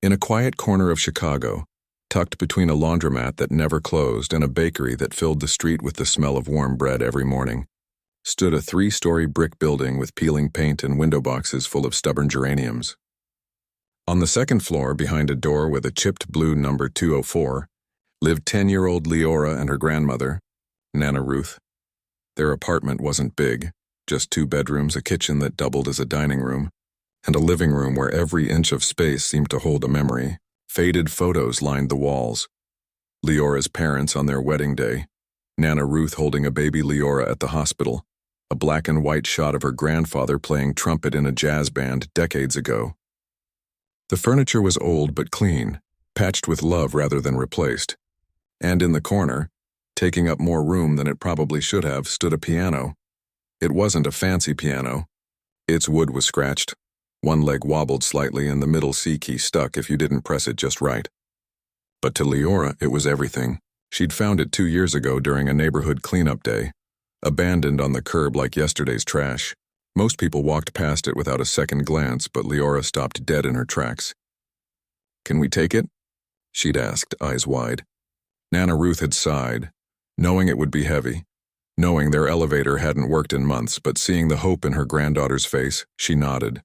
In a quiet corner of Chicago, tucked between a laundromat that never closed and a bakery that filled the street with the smell of warm bread every morning, stood a 3-story brick building with peeling paint and window boxes full of stubborn geraniums. On the second floor, behind a door with a chipped blue number 204, lived 10-year-old Leora and her grandmother, Nana Ruth. Their apartment wasn't big, just 2 bedrooms, a kitchen that doubled as a dining room, and a living room where every inch of space seemed to hold a memory. Faded photos lined the walls. Leora's parents on their wedding day, Nana Ruth holding a baby Leora at the hospital, a black and white shot of her grandfather playing trumpet in a jazz band decades ago. The furniture was old but clean, patched with love rather than replaced. And in the corner, taking up more room than it probably should have, stood a piano. It wasn't a fancy piano. Its wood was scratched. One leg wobbled slightly and the middle C key stuck if you didn't press it just right. But to Leora, it was everything. She'd found it 2 years ago during a neighborhood cleanup day, abandoned on the curb like yesterday's trash. Most people walked past it without a second glance, but Leora stopped dead in her tracks. "Can we take it?" she'd asked, eyes wide. Nana Ruth had sighed, knowing it would be heavy, knowing their elevator hadn't worked in months, but seeing the hope in her granddaughter's face, she nodded.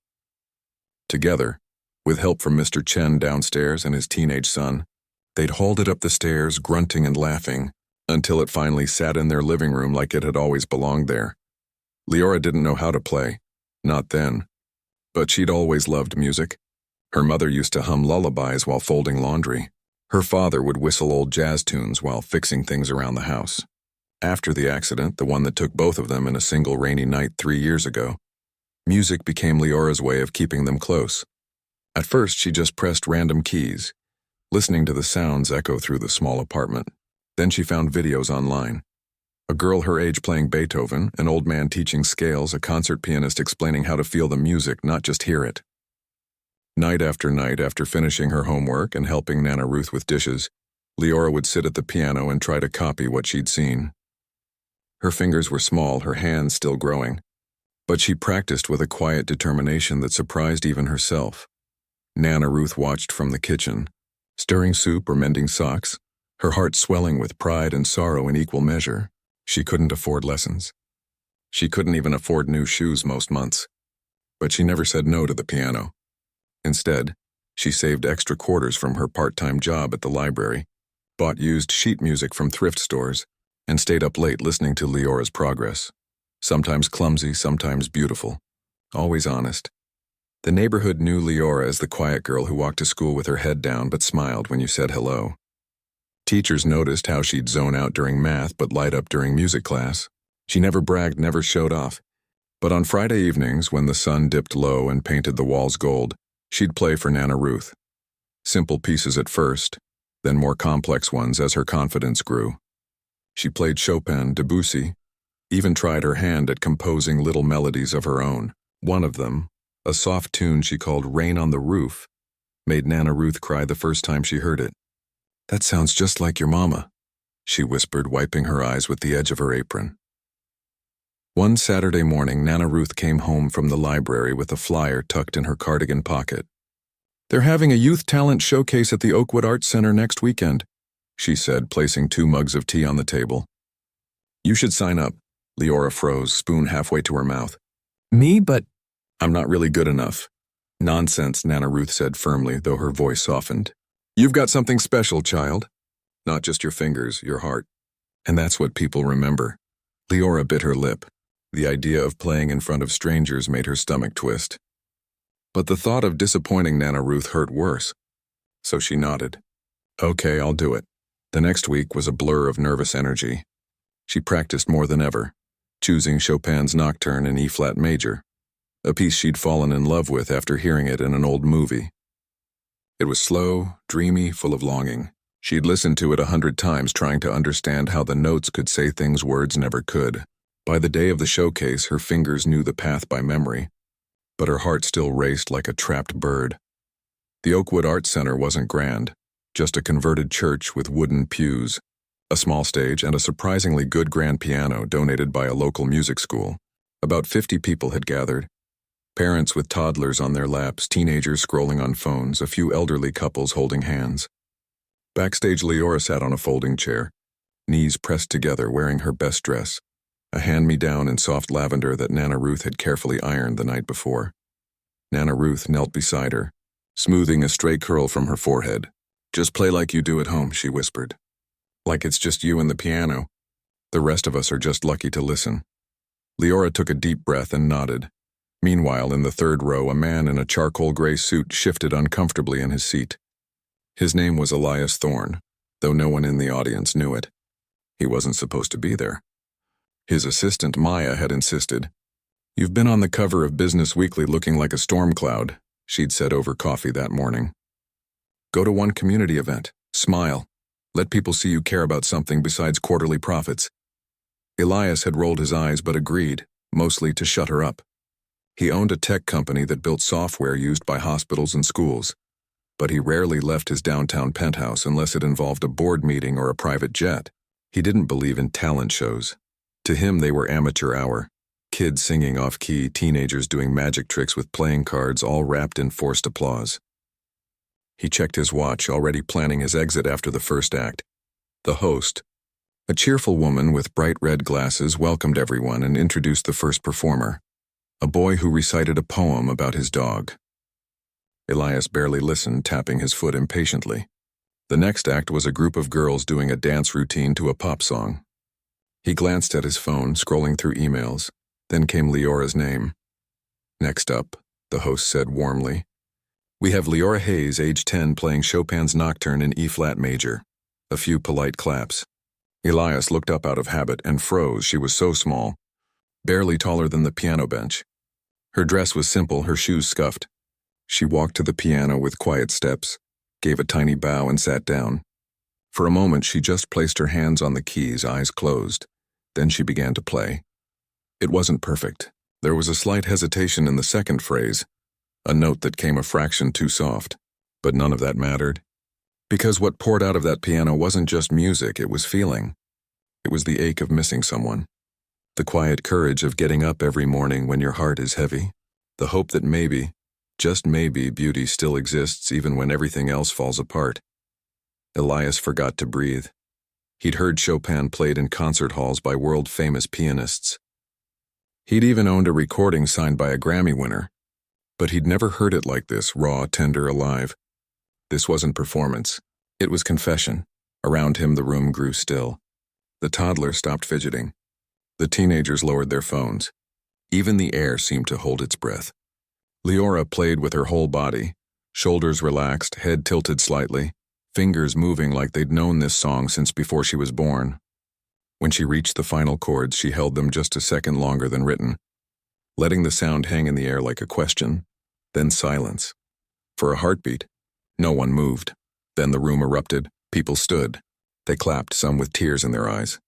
Together, with help from Mr. Chen downstairs and his teenage son, they'd hauled it up the stairs, grunting and laughing, until it finally sat in their living room like it had always belonged there. Leora didn't know how to play, not then, but she'd always loved music. Her mother used to hum lullabies while folding laundry. Her father would whistle old jazz tunes while fixing things around the house. After the accident, the one that took both of them in a single rainy night 3 years ago, music became Leora's way of keeping them close. At first, she just pressed random keys, listening to the sounds echo through the small apartment. Then she found videos online. A girl her age playing Beethoven, an old man teaching scales, a concert pianist explaining how to feel the music, not just hear it. Night, after finishing her homework and helping Nana Ruth with dishes, Leora would sit at the piano and try to copy what she'd seen. Her fingers were small, her hands still growing, but she practiced with a quiet determination that surprised even herself. Nana Ruth watched from the kitchen, stirring soup or mending socks, her heart swelling with pride and sorrow in equal measure. She couldn't afford lessons. She couldn't even afford new shoes most months. But she never said no to the piano. Instead, she saved extra quarters from her part-time job at the library, bought used sheet music from thrift stores, and stayed up late listening to Leora's progress. Sometimes clumsy, sometimes beautiful. Always honest. The neighborhood knew Leora as the quiet girl who walked to school with her head down but smiled when you said hello. Teachers noticed how she'd zone out during math but light up during music class. She never bragged, never showed off. But on Friday evenings, when the sun dipped low and painted the walls gold, she'd play for Nana Ruth. Simple pieces at first, then more complex ones as her confidence grew. She played Chopin, Debussy, even tried her hand at composing little melodies of her own. One of them, a soft tune she called Rain on the Roof, made Nana Ruth cry the first time she heard it. "That sounds just like your mama," she whispered, wiping her eyes with the edge of her apron. One Saturday morning, Nana Ruth came home from the library with a flyer tucked in her cardigan pocket. "They're having a youth talent showcase at the Oakwood Arts Center next weekend," she said, placing 2 mugs of tea on the table. "You should sign up." Leora froze, spoon halfway to her mouth. "Me, but—" "I'm not really good enough." "Nonsense," Nana Ruth said firmly, though her voice softened. "You've got something special, child. Not just your fingers, your heart. And that's what people remember." Leora bit her lip. The idea of playing in front of strangers made her stomach twist. But the thought of disappointing Nana Ruth hurt worse. So she nodded. "Okay, I'll do it." The next week was a blur of nervous energy. She practiced more than ever, choosing Chopin's Nocturne in E-flat major, a piece she'd fallen in love with after hearing it in an old movie. It was slow, dreamy, full of longing. She'd listened to it 100 times, trying to understand how the notes could say things words never could. By the day of the showcase, her fingers knew the path by memory, but her heart still raced like a trapped bird. The Oakwood Arts Center wasn't grand, just a converted church with wooden pews, a small stage, and a surprisingly good grand piano donated by a local music school. About 50 people had gathered. Parents with toddlers on their laps, teenagers scrolling on phones, a few elderly couples holding hands. Backstage, Leora sat on a folding chair, knees pressed together, wearing her best dress, a hand-me-down in soft lavender that Nana Ruth had carefully ironed the night before. Nana Ruth knelt beside her, smoothing a stray curl from her forehead. "Just play like you do at home," she whispered. "Like it's just you and the piano. The rest of us are just lucky to listen." Leora took a deep breath and nodded. Meanwhile, in the third row, a man in a charcoal gray suit shifted uncomfortably in his seat. His name was Elias Thorne, though no one in the audience knew it. He wasn't supposed to be there. His assistant, Maya, had insisted. "You've been on the cover of Business Weekly looking like a storm cloud," she'd said over coffee that morning. "Go to one community event, smile, let people see you care about something besides quarterly profits." Elias had rolled his eyes but agreed, mostly to shut her up. He owned a tech company that built software used by hospitals and schools, but he rarely left his downtown penthouse unless it involved a board meeting or a private jet. He didn't believe in talent shows. To him, they were amateur hour. Kids singing off-key, teenagers doing magic tricks with playing cards, all wrapped in forced applause. He checked his watch, already planning his exit after the first act. The host, a cheerful woman with bright red glasses, welcomed everyone and introduced the first performer, a boy who recited a poem about his dog. Elias barely listened, tapping his foot impatiently. The next act was a group of girls doing a dance routine to a pop song. He glanced at his phone, scrolling through emails. Then came Leora's name. "Next up," the host said warmly, "we have Leora Hayes, age 10, playing Chopin's Nocturne in E-flat major." A few polite claps. Elias looked up out of habit and froze. She was so small, barely taller than the piano bench. Her dress was simple, her shoes scuffed. She walked to the piano with quiet steps, gave a tiny bow and sat down. For a moment, she just placed her hands on the keys, eyes closed. Then she began to play. It wasn't perfect. There was a slight hesitation in the second phrase, a note that came a fraction too soft. But none of that mattered. Because what poured out of that piano wasn't just music, it was feeling. It was the ache of missing someone. The quiet courage of getting up every morning when your heart is heavy. The hope that maybe, just maybe, beauty still exists even when everything else falls apart. Elias forgot to breathe. He'd heard Chopin played in concert halls by world-famous pianists. He'd even owned a recording signed by a Grammy winner. But he'd never heard it like this, raw, tender, alive. This wasn't performance. It was confession. Around him, the room grew still. The toddler stopped fidgeting. The teenagers lowered their phones. Even the air seemed to hold its breath. Leora played with her whole body, shoulders relaxed, head tilted slightly, fingers moving like they'd known this song since before she was born. When she reached the final chords, she held them just a second longer than written, letting the sound hang in the air like a question, then silence. For a heartbeat, no one moved. Then the room erupted. People stood. They clapped, some with tears in their eyes.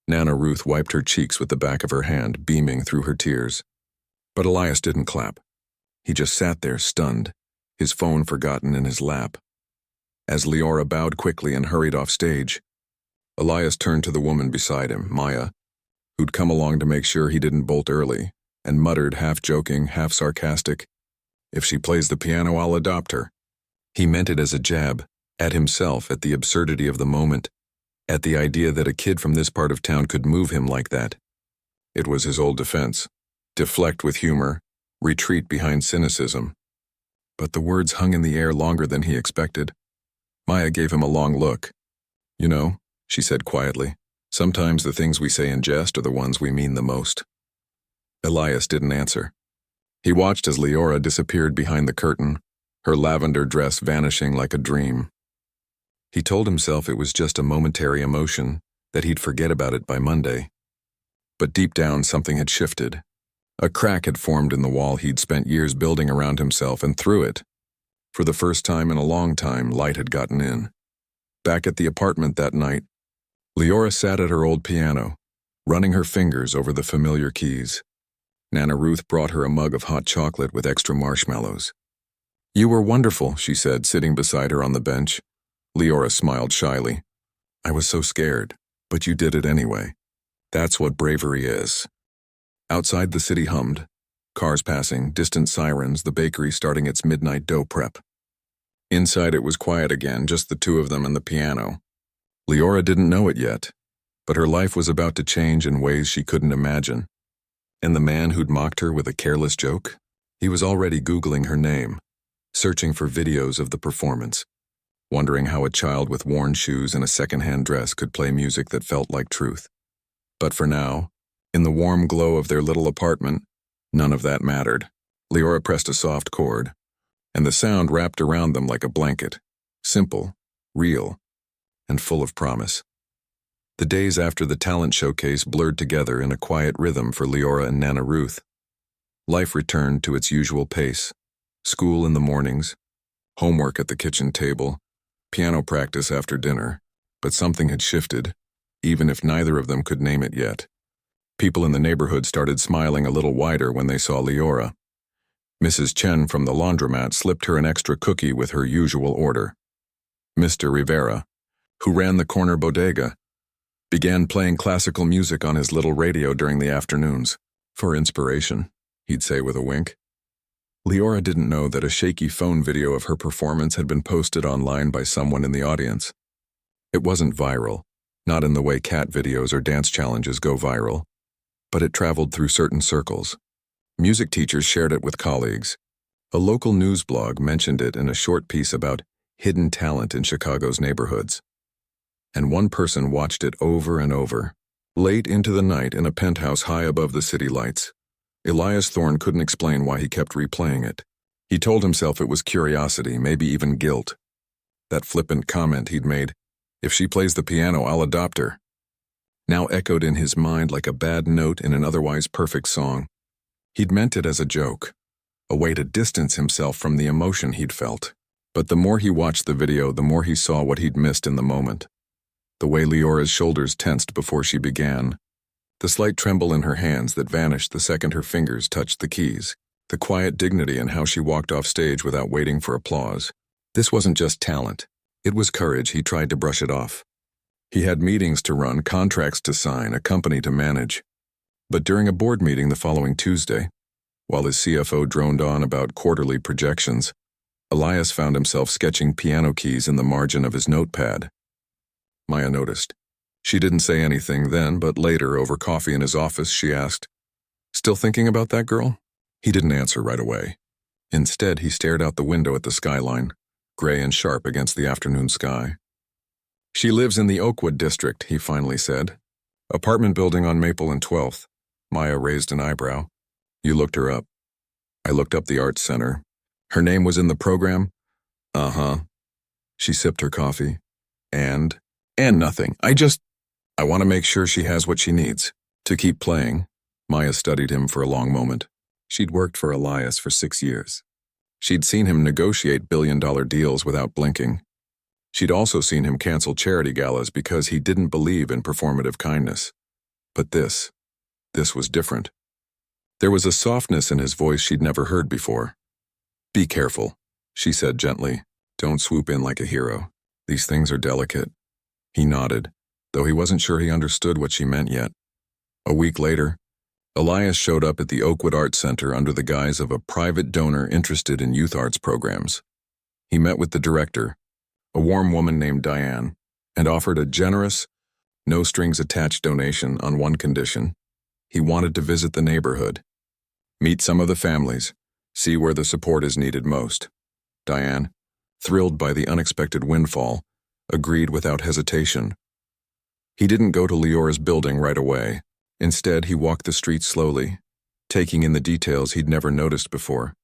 Nana Ruth wiped her cheeks with the back of her hand, beaming through her tears. But Elias didn't clap. He just sat there, stunned, his phone forgotten in his lap. As Leora bowed quickly and hurried off stage, Elias turned to the woman beside him, Maya, who'd come along to make sure he didn't bolt early, and muttered, half joking, half sarcastic, "If she plays the piano, I'll adopt her." He meant it as a jab, at himself, at the absurdity of the moment, at the idea that a kid from this part of town could move him like that. It was his old defense: deflect with humor, retreat behind cynicism. But the words hung in the air longer than he expected. Maya gave him a long look. "You know," she said quietly, "sometimes the things we say in jest are the ones we mean the most." Elias didn't answer. He watched as Leora disappeared behind the curtain, her lavender dress vanishing like a dream. He told himself it was just a momentary emotion, that he'd forget about it by Monday. But deep down, something had shifted. A crack had formed in the wall he'd spent years building around himself, and through it, for the first time in a long time, light had gotten in. Back at the apartment that night, Leora sat at her old piano, running her fingers over the familiar keys. Nana Ruth brought her a mug of hot chocolate with extra marshmallows. "You were wonderful," she said, sitting beside her on the bench. Leora smiled shyly. "I was so scared, but you did it anyway. That's what bravery is." Outside, the city hummed. Cars passing, distant sirens, the bakery starting its midnight dough prep. Inside it was quiet again, just the two of them and the piano. Leora didn't know it yet, but her life was about to change in ways she couldn't imagine. And the man who'd mocked her with a careless joke? He was already Googling her name, searching for videos of the performance, wondering how a child with worn shoes and a second-hand dress could play music that felt like truth. But for now, in the warm glow of their little apartment, none of that mattered. Leora pressed a soft chord, and the sound wrapped around them like a blanket, simple, real, and full of promise. The days after the talent showcase blurred together in a quiet rhythm for Leora and Nana Ruth. Life returned to its usual pace. School in the mornings, homework at the kitchen table, piano practice after dinner. But something had shifted, even if neither of them could name it yet. People in the neighborhood started smiling a little wider when they saw Leora. Mrs. Chen from the laundromat slipped her an extra cookie with her usual order. Mr. Rivera, who ran the corner bodega, began playing classical music on his little radio during the afternoons. For inspiration, he'd say with a wink. Leora didn't know that a shaky phone video of her performance had been posted online by someone in the audience. It wasn't viral, not in the way cat videos or dance challenges go viral, but it traveled through certain circles. Music teachers shared it with colleagues. A local news blog mentioned it in a short piece about hidden talent in Chicago's neighborhoods. And one person watched it over and over, late into the night in a penthouse high above the city lights. Elias Thorne couldn't explain why he kept replaying it. He told himself it was curiosity, maybe even guilt. That flippant comment he'd made, "If she plays the piano, I'll adopt her," now echoed in his mind like a bad note in an otherwise perfect song. He'd meant it as a joke, a way to distance himself from the emotion he'd felt. But the more he watched the video, the more he saw what he'd missed in the moment. The way Leora's shoulders tensed before she began, the slight tremble in her hands that vanished the second her fingers touched the keys, the quiet dignity in how she walked off stage without waiting for applause. This wasn't just talent. It was courage. He tried to brush it off. He had meetings to run, contracts to sign, a company to manage. But during a board meeting the following Tuesday, while his CFO droned on about quarterly projections, Elias found himself sketching piano keys in the margin of his notepad. Maya noticed. She didn't say anything then, but later, over coffee in his office, she asked, "Still thinking about that girl?" He didn't answer right away. Instead, he stared out the window at the skyline, gray and sharp against the afternoon sky. "She lives in the Oakwood district," he finally said. "Apartment building on Maple and 12th. Maya raised an eyebrow. "You looked her up." "I looked up the Arts Center. Her name was in the program?" "Uh-huh." She sipped her coffee. And nothing. I want to make sure she has what she needs to keep playing." Maya studied him for a long moment. She'd worked for Elias for 6 years. She'd seen him negotiate billion-dollar deals without blinking. She'd also seen him cancel charity galas because he didn't believe in performative kindness. But this was different. There was a softness in his voice she'd never heard before. "Be careful," she said gently. "Don't swoop in like a hero. These things are delicate." He nodded, though he wasn't sure he understood what she meant yet. A week later, Elias showed up at the Oakwood Arts Center under the guise of a private donor interested in youth arts programs. He met with the director, a warm woman named Diane, and offered a generous, no-strings-attached donation on one condition. He wanted to visit the neighborhood, meet some of the families, see where the support is needed most. Diane, thrilled by the unexpected windfall, agreed without hesitation. He didn't go to Leora's building right away. Instead, he walked the streets slowly, taking in the details he'd never noticed before.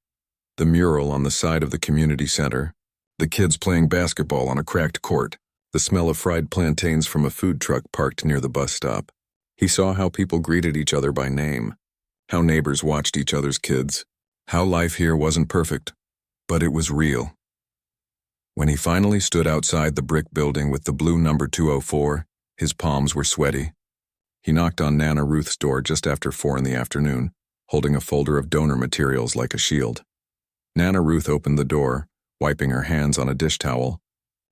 The mural on the side of the community center, the kids playing basketball on a cracked court, the smell of fried plantains from a food truck parked near the bus stop. He saw how people greeted each other by name, how neighbors watched each other's kids, how life here wasn't perfect, but it was real. When he finally stood outside the brick building with the blue number 204, his palms were sweaty. He knocked on Nana Ruth's door just after 4 in the afternoon, holding a folder of donor materials like a shield. Nana Ruth opened the door, wiping her hands on a dish towel.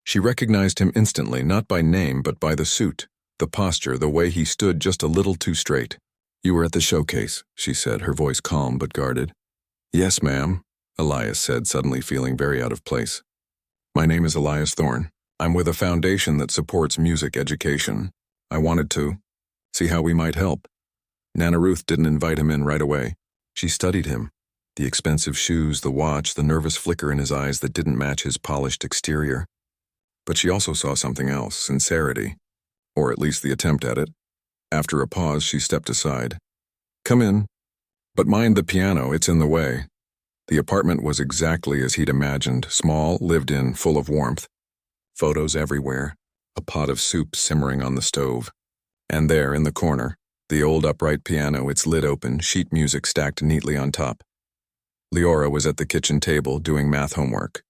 She recognized him instantly, not by name but by the suit, the posture, the way he stood just a little too straight. "You were at the showcase," she said, her voice calm but guarded. "Yes, ma'am," Elias said, suddenly feeling very out of place. "My name is Elias Thorne. I'm with a foundation that supports music education. I wanted to see how we might help." Nana Ruth didn't invite him in right away. She studied him. The expensive shoes, the watch, the nervous flicker in his eyes that didn't match his polished exterior. But she also saw something else, sincerity, or at least the attempt at it. After a pause, she stepped aside. "Come in. But mind the piano, it's in the way." The apartment was exactly as he'd imagined, small, lived in, full of warmth. Photos everywhere, a pot of soup simmering on the stove. And there, in the corner, the old upright piano, its lid open, sheet music stacked neatly on top. Leora was at the kitchen table doing math homework.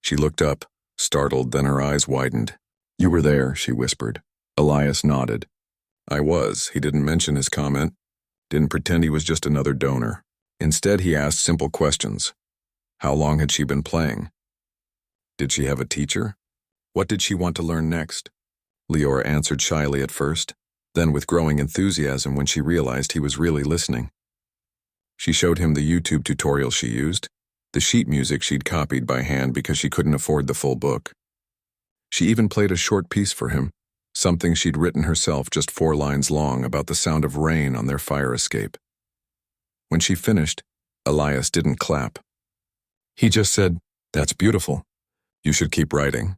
She looked up, startled, then her eyes widened. "You were there," she whispered. Elias nodded. "I was." He didn't mention his comment, didn't pretend he was just another donor. Instead, he asked simple questions. How long had she been playing? Did she have a teacher? What did she want to learn next? Leora answered shyly at first, then with growing enthusiasm when she realized he was really listening. She showed him the YouTube tutorial she used, the sheet music she'd copied by hand because she couldn't afford the full book. She even played a short piece for him, something she'd written herself just 4 lines long about the sound of rain on their fire escape. When she finished, Elias didn't clap. He just said, "That's beautiful. You should keep writing."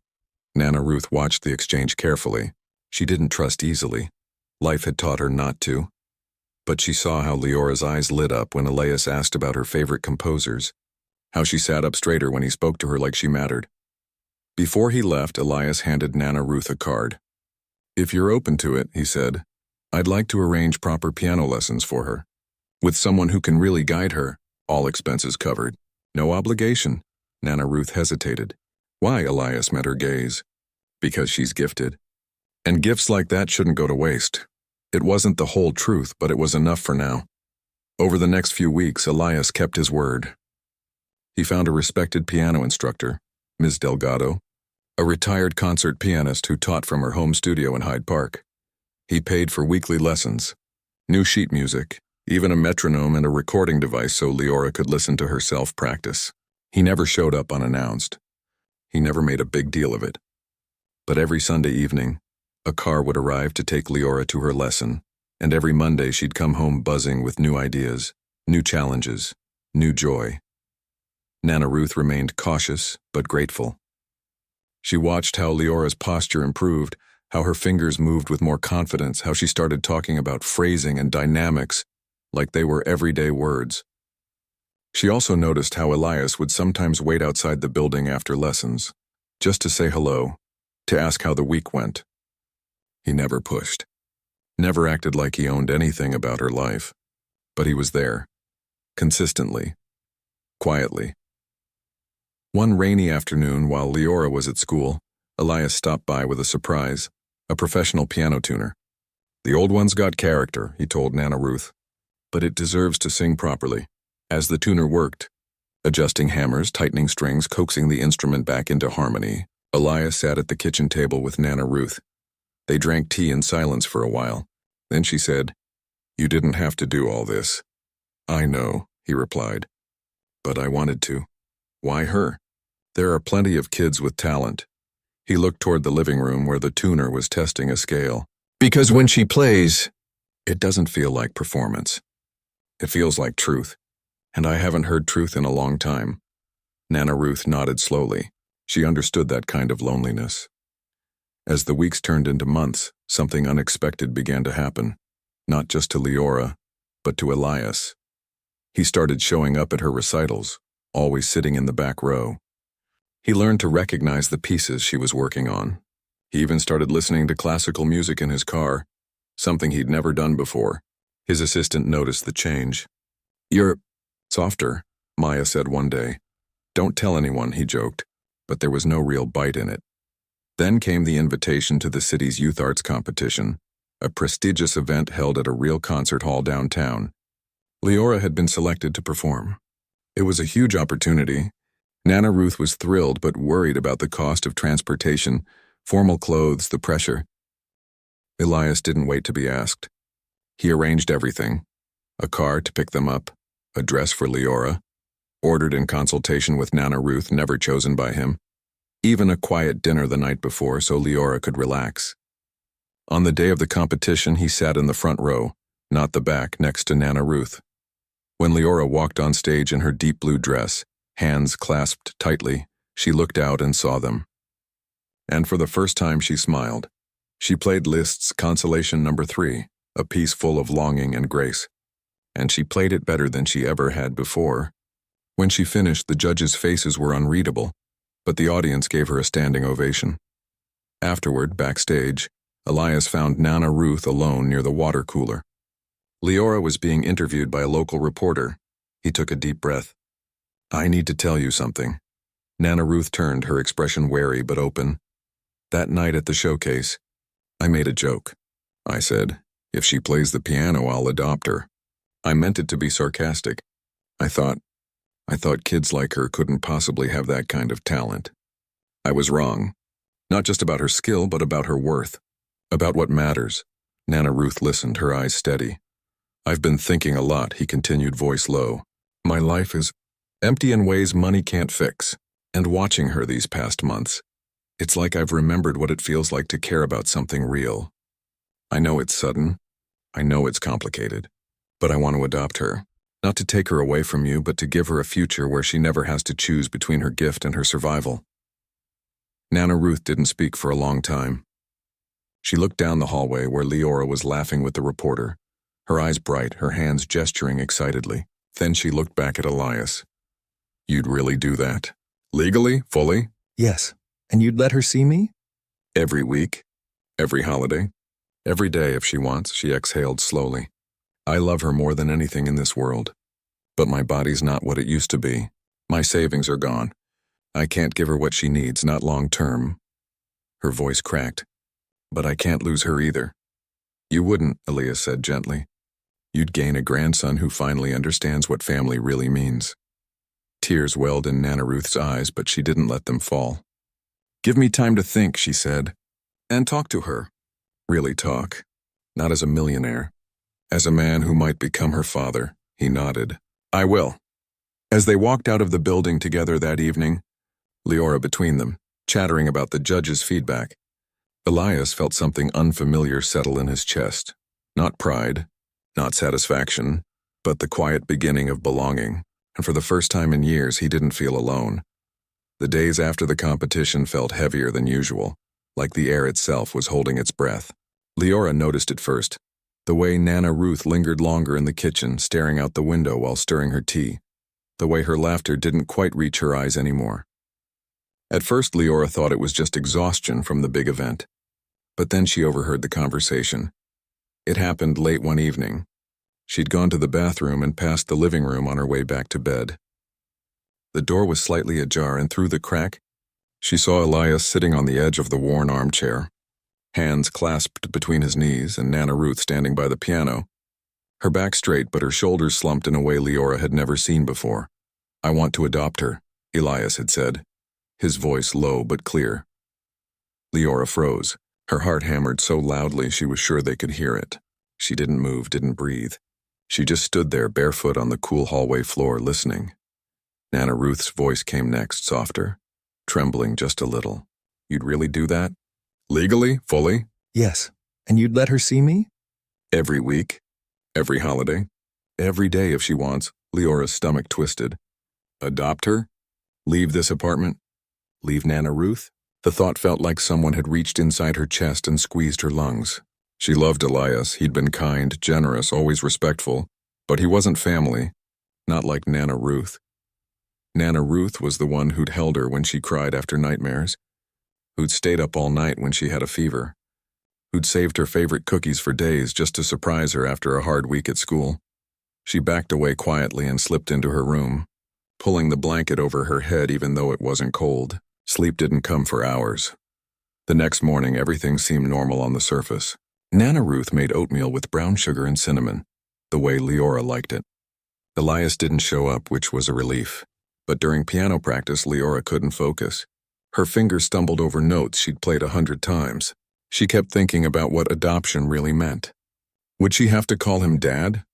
Nana Ruth watched the exchange carefully. She didn't trust easily. Life had taught her not to. But she saw how Leora's eyes lit up when Elias asked about her favorite composers, how she sat up straighter when he spoke to her like she mattered. Before he left, Elias handed Nana Ruth a card. "If you're open to it," he said, "I'd like to arrange proper piano lessons for her. With someone who can really guide her, all expenses covered. No obligation." Nana Ruth hesitated. "Why?" Elias met her gaze. "Because she's gifted. And gifts like that shouldn't go to waste." It wasn't the whole truth, but it was enough for now. Over the next few weeks, Elias kept his word. He found a respected piano instructor, Ms. Delgado, a retired concert pianist who taught from her home studio in Hyde Park. He paid for weekly lessons, new sheet music, even a metronome and a recording device so Leora could listen to herself practice. He never showed up unannounced. He never made a big deal of it. But every Sunday evening, a car would arrive to take Leora to her lesson, and every Monday she'd come home buzzing with new ideas, new challenges, new joy. Nana Ruth remained cautious but grateful. She watched how Leora's posture improved, how her fingers moved with more confidence, how she started talking about phrasing and dynamics like they were everyday words. She also noticed how Elias would sometimes wait outside the building after lessons, just to say hello, to ask how the week went. He never pushed, never acted like he owned anything about her life, but he was there, consistently, quietly. One rainy afternoon while Leora was at school, Elias stopped by with a surprise, a professional piano tuner. "The old one's got character," he told Nana Ruth, "but it deserves to sing properly." As the tuner worked, adjusting hammers, tightening strings, coaxing the instrument back into harmony, Elias sat at the kitchen table with Nana Ruth. They drank tea in silence for a while. Then she said, "You didn't have to do all this." "I know," he replied, "but I wanted to." "Why her? There are plenty of kids with talent." He looked toward the living room where the tuner was testing a scale. "Because when she plays, it doesn't feel like performance. It feels like truth, and I haven't heard truth in a long time." Nana Ruth nodded slowly. She understood that kind of loneliness. As the weeks turned into months, something unexpected began to happen, not just to Leora, but to Elias. He started showing up at her recitals, always sitting in the back row. He learned to recognize the pieces she was working on. He even started listening to classical music in his car, something he'd never done before. His assistant noticed the change. "You're softer," Maya said one day. "Don't tell anyone," he joked, but there was no real bite in it. Then came the invitation to the city's youth arts competition, a prestigious event held at a real concert hall downtown. Leora had been selected to perform. It was a huge opportunity. Nana Ruth was thrilled but worried about the cost of transportation, formal clothes, the pressure. Elias didn't wait to be asked. He arranged everything, A car to pick them up, a dress for Leora, ordered in consultation with Nana Ruth, never chosen by him, even a quiet dinner the night before so Leora could relax. On the day of the competition, he sat in the front row, not the back, next to Nana Ruth. When Leora walked on stage in her deep blue dress, hands clasped tightly, she looked out and saw them. And for the first time she smiled. She played Liszt's Consolation No. 3, a piece full of longing and grace. And she played it better than she ever had before. When she finished, the judges' faces were unreadable, but the audience gave her a standing ovation. Afterward, backstage, Elias found Nana Ruth alone near the water cooler. Leora was being interviewed by a local reporter. He took a deep breath. "I need to tell you something." Nana Ruth turned, her expression wary but open. "That night at the showcase, I made a joke. I said, if she plays the piano, I'll adopt her. I meant it to be sarcastic. I thought kids like her couldn't possibly have that kind of talent. I was wrong. Not just about her skill, but about her worth. About what matters." Nana Ruth listened, her eyes steady. "I've been thinking a lot," he continued, voice low. "My life is empty in ways money can't fix. And watching her these past months, it's like I've remembered what it feels like to care about something real. I know it's sudden. I know it's complicated. But I want to adopt her. Not to take her away from you, but to give her a future where she never has to choose between her gift and her survival." Nana Ruth didn't speak for a long time. She looked down the hallway where Leora was laughing with the reporter, her eyes bright, her hands gesturing excitedly. Then she looked back at Elias. "You'd really do that? Legally? Fully?" "Yes. And you'd let her see me?" "Every week? Every holiday? Every day if she wants," she exhaled slowly. "I love her more than anything in this world. But my body's not what it used to be. My savings are gone. I can't give her what she needs, not long term." Her voice cracked. "But I can't lose her either." "You wouldn't," Elias said gently. "You'd gain a grandson who finally understands what family really means." Tears welled in Nana Ruth's eyes, but she didn't let them fall. "Give me time to think," she said. "And talk to her. Really talk. Not as a millionaire. As a man who might become her father." He nodded. "I will." As they walked out of the building together that evening, Leora between them, chattering about the judge's feedback, Elias felt something unfamiliar settle in his chest. Not pride, not satisfaction, but the quiet beginning of belonging, and for the first time in years he didn't feel alone. The days after the competition felt heavier than usual, like the air itself was holding its breath. Leora noticed it first, the way Nana Ruth lingered longer in the kitchen, staring out the window while stirring her tea, the way her laughter didn't quite reach her eyes anymore. At first, Leora thought it was just exhaustion from the big event, but then she overheard the conversation. It happened late one evening. She'd gone to the bathroom and passed the living room on her way back to bed. The door was slightly ajar, and through the crack, she saw Elias sitting on the edge of the worn armchair, hands clasped between his knees, and Nana Ruth standing by the piano, her back straight but her shoulders slumped in a way Leora had never seen before. "I want to adopt her," Elias had said, his voice low but clear. Leora froze. Her heart hammered so loudly she was sure they could hear it. She didn't move, didn't breathe. She just stood there barefoot on the cool hallway floor, listening. Nana Ruth's voice came next, softer, trembling just a little. "You'd really do that? Legally? Fully?" "Yes. And you'd let her see me?" "Every week? Every holiday? Every day if she wants." Leora's stomach twisted. "Adopt her? Leave this apartment? Leave Nana Ruth?" The thought felt like someone had reached inside her chest and squeezed her lungs. She loved Elias. He'd been kind, generous, always respectful, but he wasn't family, not like Nana Ruth. Nana Ruth was the one who'd held her when she cried after nightmares, who'd stayed up all night when she had a fever, who'd saved her favorite cookies for days just to surprise her after a hard week at school. She backed away quietly and slipped into her room, pulling the blanket over her head even though it wasn't cold. Sleep didn't come for hours. The next morning, everything seemed normal on the surface. Nana Ruth made oatmeal with brown sugar and cinnamon, the way Leora liked it. Elias didn't show up, which was a relief. But during piano practice, Leora couldn't focus. Her fingers stumbled over notes she'd played 100 times. She kept thinking about what adoption really meant. Would she have to call him Dad?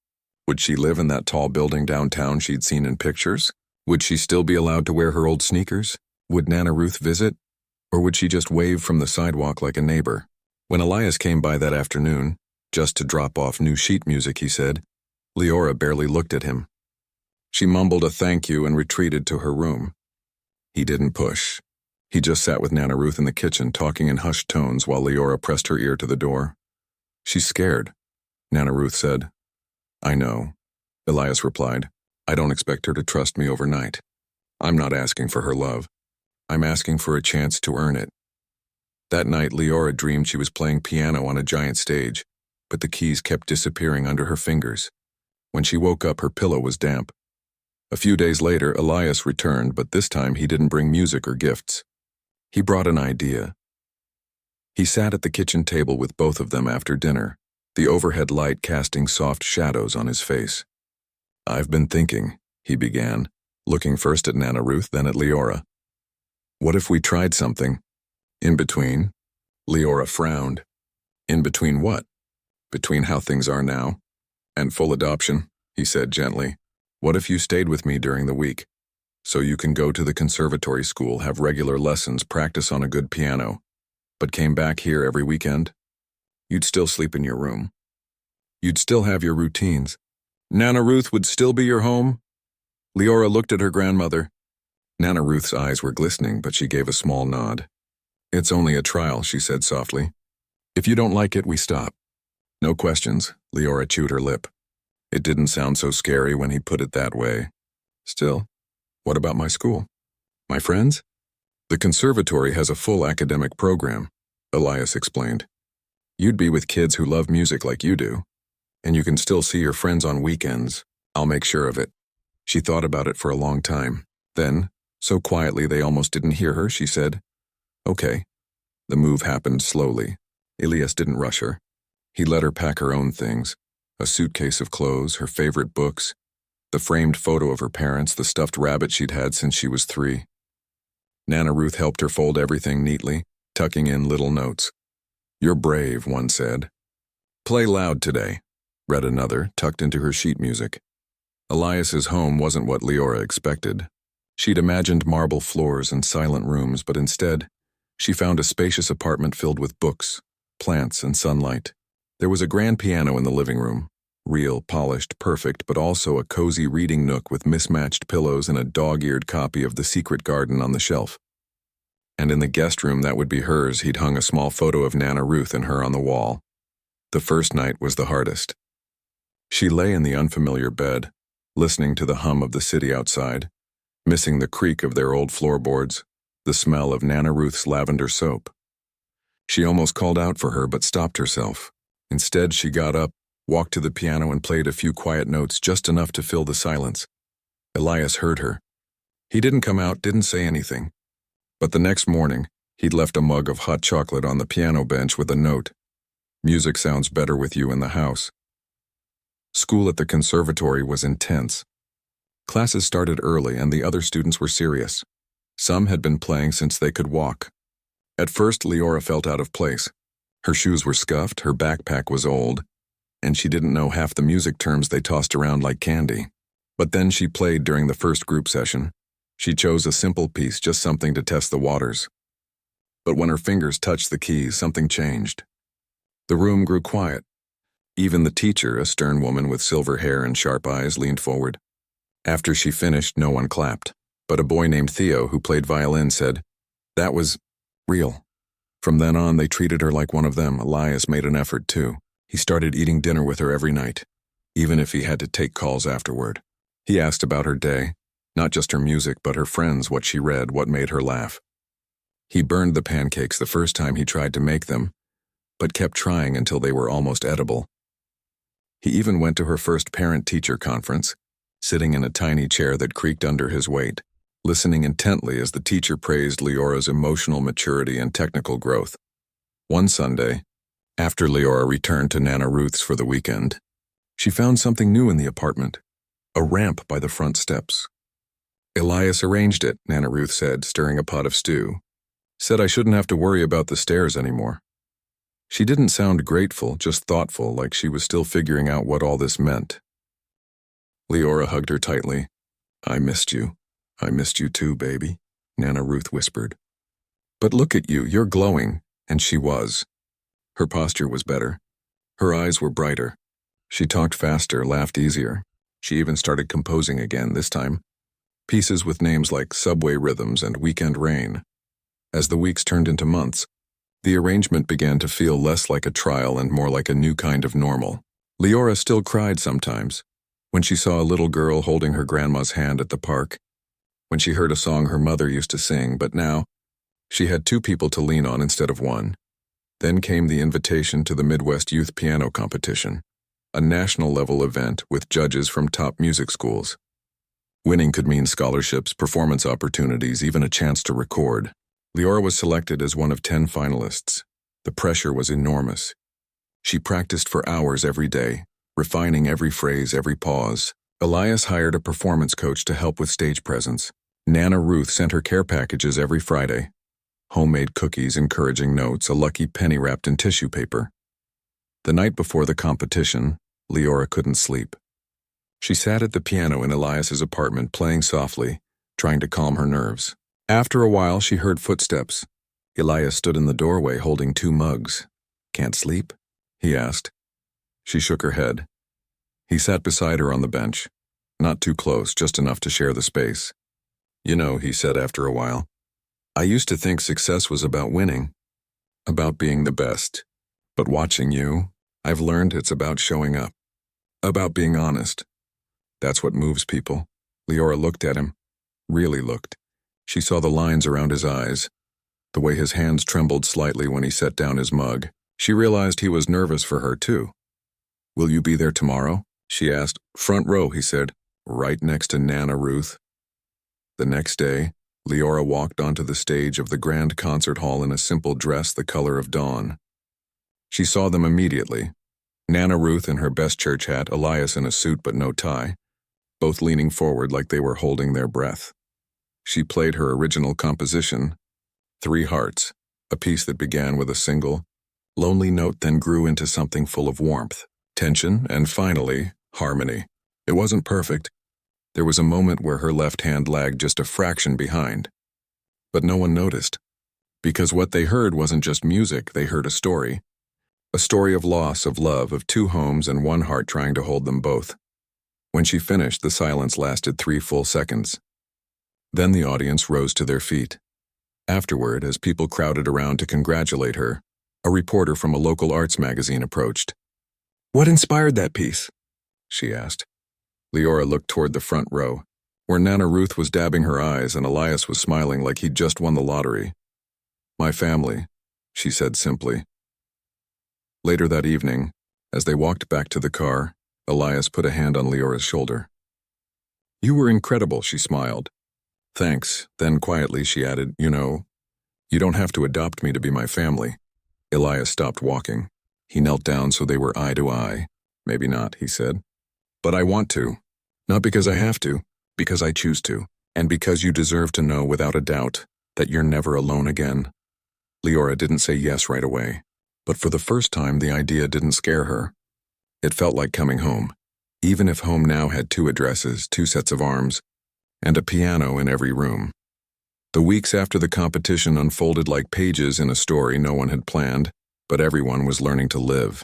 Would she live in that tall building downtown she'd seen in pictures? Would she still be allowed to wear her old sneakers? Would Nana Ruth visit? Or would she just wave from the sidewalk like a neighbor? When Elias came by that afternoon, just to drop off new sheet music, he said, Leora barely looked at him. She mumbled a thank you and retreated to her room. He didn't push. He just sat with Nana Ruth in the kitchen, talking in hushed tones while Leora pressed her ear to the door. She's scared, Nana Ruth said. I know, Elias replied. I don't expect her to trust me overnight. I'm not asking for her love. I'm asking for a chance to earn it. That night, Leora dreamed she was playing piano on a giant stage, but the keys kept disappearing under her fingers. When she woke up, her pillow was damp. A few days later, Elias returned, but this time he didn't bring music or gifts. He brought an idea. He sat at the kitchen table with both of them after dinner, the overhead light casting soft shadows on his face. I've been thinking, he began, looking first at Nana Ruth, then at Leora. What if we tried something? In between? Leora frowned. In between what? Between how things are now and full adoption, he said gently. What if you stayed with me during the week? So you can go to the conservatory school, have regular lessons, practice on a good piano, but came back here every weekend? You'd still sleep in your room. You'd still have your routines. Nana Ruth would still be your home? Leora looked at her grandmother. Nana Ruth's eyes were glistening, but she gave a small nod. It's only a trial, she said softly. If you don't like it, we stop. No questions, Leora chewed her lip. It didn't sound so scary when he put it that way. Still, what about my school? My friends? The conservatory has a full academic program, Elias explained. You'd be with kids who love music like you do, and you can still see your friends on weekends. I'll make sure of it. She thought about it for a long time. Then, so quietly they almost didn't hear her, she said, Okay. The move happened slowly. Elias didn't rush her. He let her pack her own things. A suitcase of clothes, her favorite books, the framed photo of her parents, the stuffed rabbit she'd had since she was 3. Nana Ruth helped her fold everything neatly, tucking in little notes. You're brave, one said. Play loud today, read another, tucked into her sheet music. Elias's home wasn't what Leora expected. She'd imagined marble floors and silent rooms, but instead, she found a spacious apartment filled with books, plants, and sunlight. There was a grand piano in the living room, real, polished, perfect, but also a cozy reading nook with mismatched pillows and a dog-eared copy of The Secret Garden on the shelf. And in the guest room that would be hers, he'd hung a small photo of Nana Ruth and her on the wall. The first night was the hardest. She lay in the unfamiliar bed, listening to the hum of the city outside, missing the creak of their old floorboards, the smell of Nana Ruth's lavender soap. She almost called out for her but stopped herself. Instead, she got up, walked to the piano and played a few quiet notes, just enough to fill the silence. Elias heard her. He didn't come out, didn't say anything. But the next morning, he'd left a mug of hot chocolate on the piano bench with a note. Music sounds better with you in the house. School at the conservatory was intense. Classes started early and the other students were serious. Some had been playing since they could walk. At first, Leora felt out of place. Her shoes were scuffed, her backpack was old, and she didn't know half the music terms they tossed around like candy. But then she played during the first group session. She chose a simple piece, just something to test the waters. But when her fingers touched the keys, something changed. The room grew quiet. Even the teacher, a stern woman with silver hair and sharp eyes, leaned forward. After she finished, no one clapped, but a boy named Theo, who played violin, said, "That was real." From then on, they treated her like one of them. Elias made an effort, too. He started eating dinner with her every night, even if he had to take calls afterward. He asked about her day, not just her music, but her friends, what she read, what made her laugh. He burned the pancakes the first time he tried to make them, but kept trying until they were almost edible. He even went to her first parent-teacher conference, sitting in a tiny chair that creaked under his weight, listening intently as the teacher praised Leora's emotional maturity and technical growth. One Sunday, after Leora returned to Nana Ruth's for the weekend, she found something new in the apartment, a ramp by the front steps. Elias arranged it, Nana Ruth said, stirring a pot of stew. Said I shouldn't have to worry about the stairs anymore. She didn't sound grateful, just thoughtful, like she was still figuring out what all this meant. Leora hugged her tightly. I missed you. I missed you too, baby, Nana Ruth whispered. But look at you, you're glowing, and she was. Her posture was better. Her eyes were brighter. She talked faster, laughed easier. She even started composing again, this time. Pieces with names like Subway Rhythms and Weekend Rain. As the weeks turned into months, the arrangement began to feel less like a trial and more like a new kind of normal. Leora still cried sometimes, when she saw a little girl holding her grandma's hand at the park, when she heard a song her mother used to sing, but now, she had two people to lean on instead of one. Then came the invitation to the Midwest Youth Piano Competition, a national-level event with judges from top music schools. Winning could mean scholarships, performance opportunities, even a chance to record. Leora was selected as one of 10 finalists. The pressure was enormous. She practiced for hours every day, refining every phrase, every pause. Elias hired a performance coach to help with stage presence. Nana Ruth sent her care packages every Friday. Homemade cookies, encouraging notes, a lucky penny wrapped in tissue paper. The night before the competition, Leora couldn't sleep. She sat at the piano in Elias's apartment, playing softly, trying to calm her nerves. After a while, she heard footsteps. Elias stood in the doorway holding 2 mugs. Can't sleep? He asked. She shook her head. He sat beside her on the bench. Not too close, just enough to share the space. You know, he said after a while, I used to think success was about winning, about being the best. But watching you, I've learned it's about showing up, about being honest. That's what moves people. Leora looked at him, really looked. She saw the lines around his eyes, the way his hands trembled slightly when he set down his mug. She realized he was nervous for her, too. Will you be there tomorrow? She asked. Front row, he said, right next to Nana Ruth. The next day, Leora walked onto the stage of the grand concert hall in a simple dress the color of dawn. She saw them immediately. Nana Ruth in her best church hat, Elias in a suit but no tie, both leaning forward like they were holding their breath. She played her original composition, 3 Hearts, a piece that began with a single, lonely note then grew into something full of warmth, tension, and finally, harmony. It wasn't perfect. There was a moment where her left hand lagged just a fraction behind. But no one noticed, because what they heard wasn't just music, they heard a story. A story of loss, of love, of 2 homes and 1 heart trying to hold them both. When she finished, the silence lasted 3 full seconds. Then the audience rose to their feet. Afterward, as people crowded around to congratulate her, a reporter from a local arts magazine approached. What inspired that piece? She asked. Leora looked toward the front row, where Nana Ruth was dabbing her eyes and Elias was smiling like he'd just won the lottery. My family, she said simply. Later that evening, as they walked back to the car, Elias put a hand on Leora's shoulder. You were incredible, she smiled. Thanks. Then quietly she added, you know, you don't have to adopt me to be my family. Elias stopped walking. He knelt down so they were eye to eye. Maybe not, he said. But I want to. Not because I have to, because I choose to. And because you deserve to know without a doubt that you're never alone again. Leora didn't say yes right away. But for the first time, the idea didn't scare her. It felt like coming home, even if home now had 2 addresses, 2 sets of arms, and a piano in every room. The weeks after the competition unfolded like pages in a story no one had planned, but everyone was learning to live.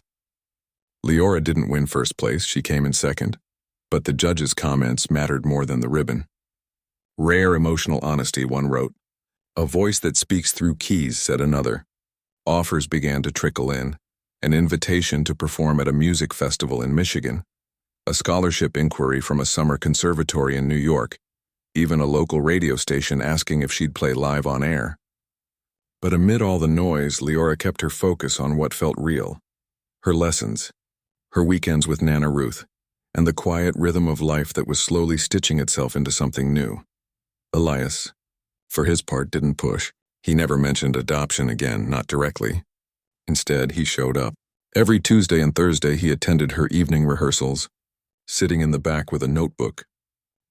Leora didn't win first place, she came in second, but the judges' comments mattered more than the ribbon. Rare emotional honesty, one wrote. A voice that speaks through keys, said another. Offers began to trickle in, an invitation to perform at a music festival in Michigan, a scholarship inquiry from a summer conservatory in New York, even a local radio station asking if she'd play live on air. But amid all the noise, Leora kept her focus on what felt real. Her lessons, her weekends with Nana Ruth, and the quiet rhythm of life that was slowly stitching itself into something new. Elias, for his part, didn't push. He never mentioned adoption again, not directly. Instead, he showed up. Every Tuesday and Thursday, he attended her evening rehearsals, sitting in the back with a notebook,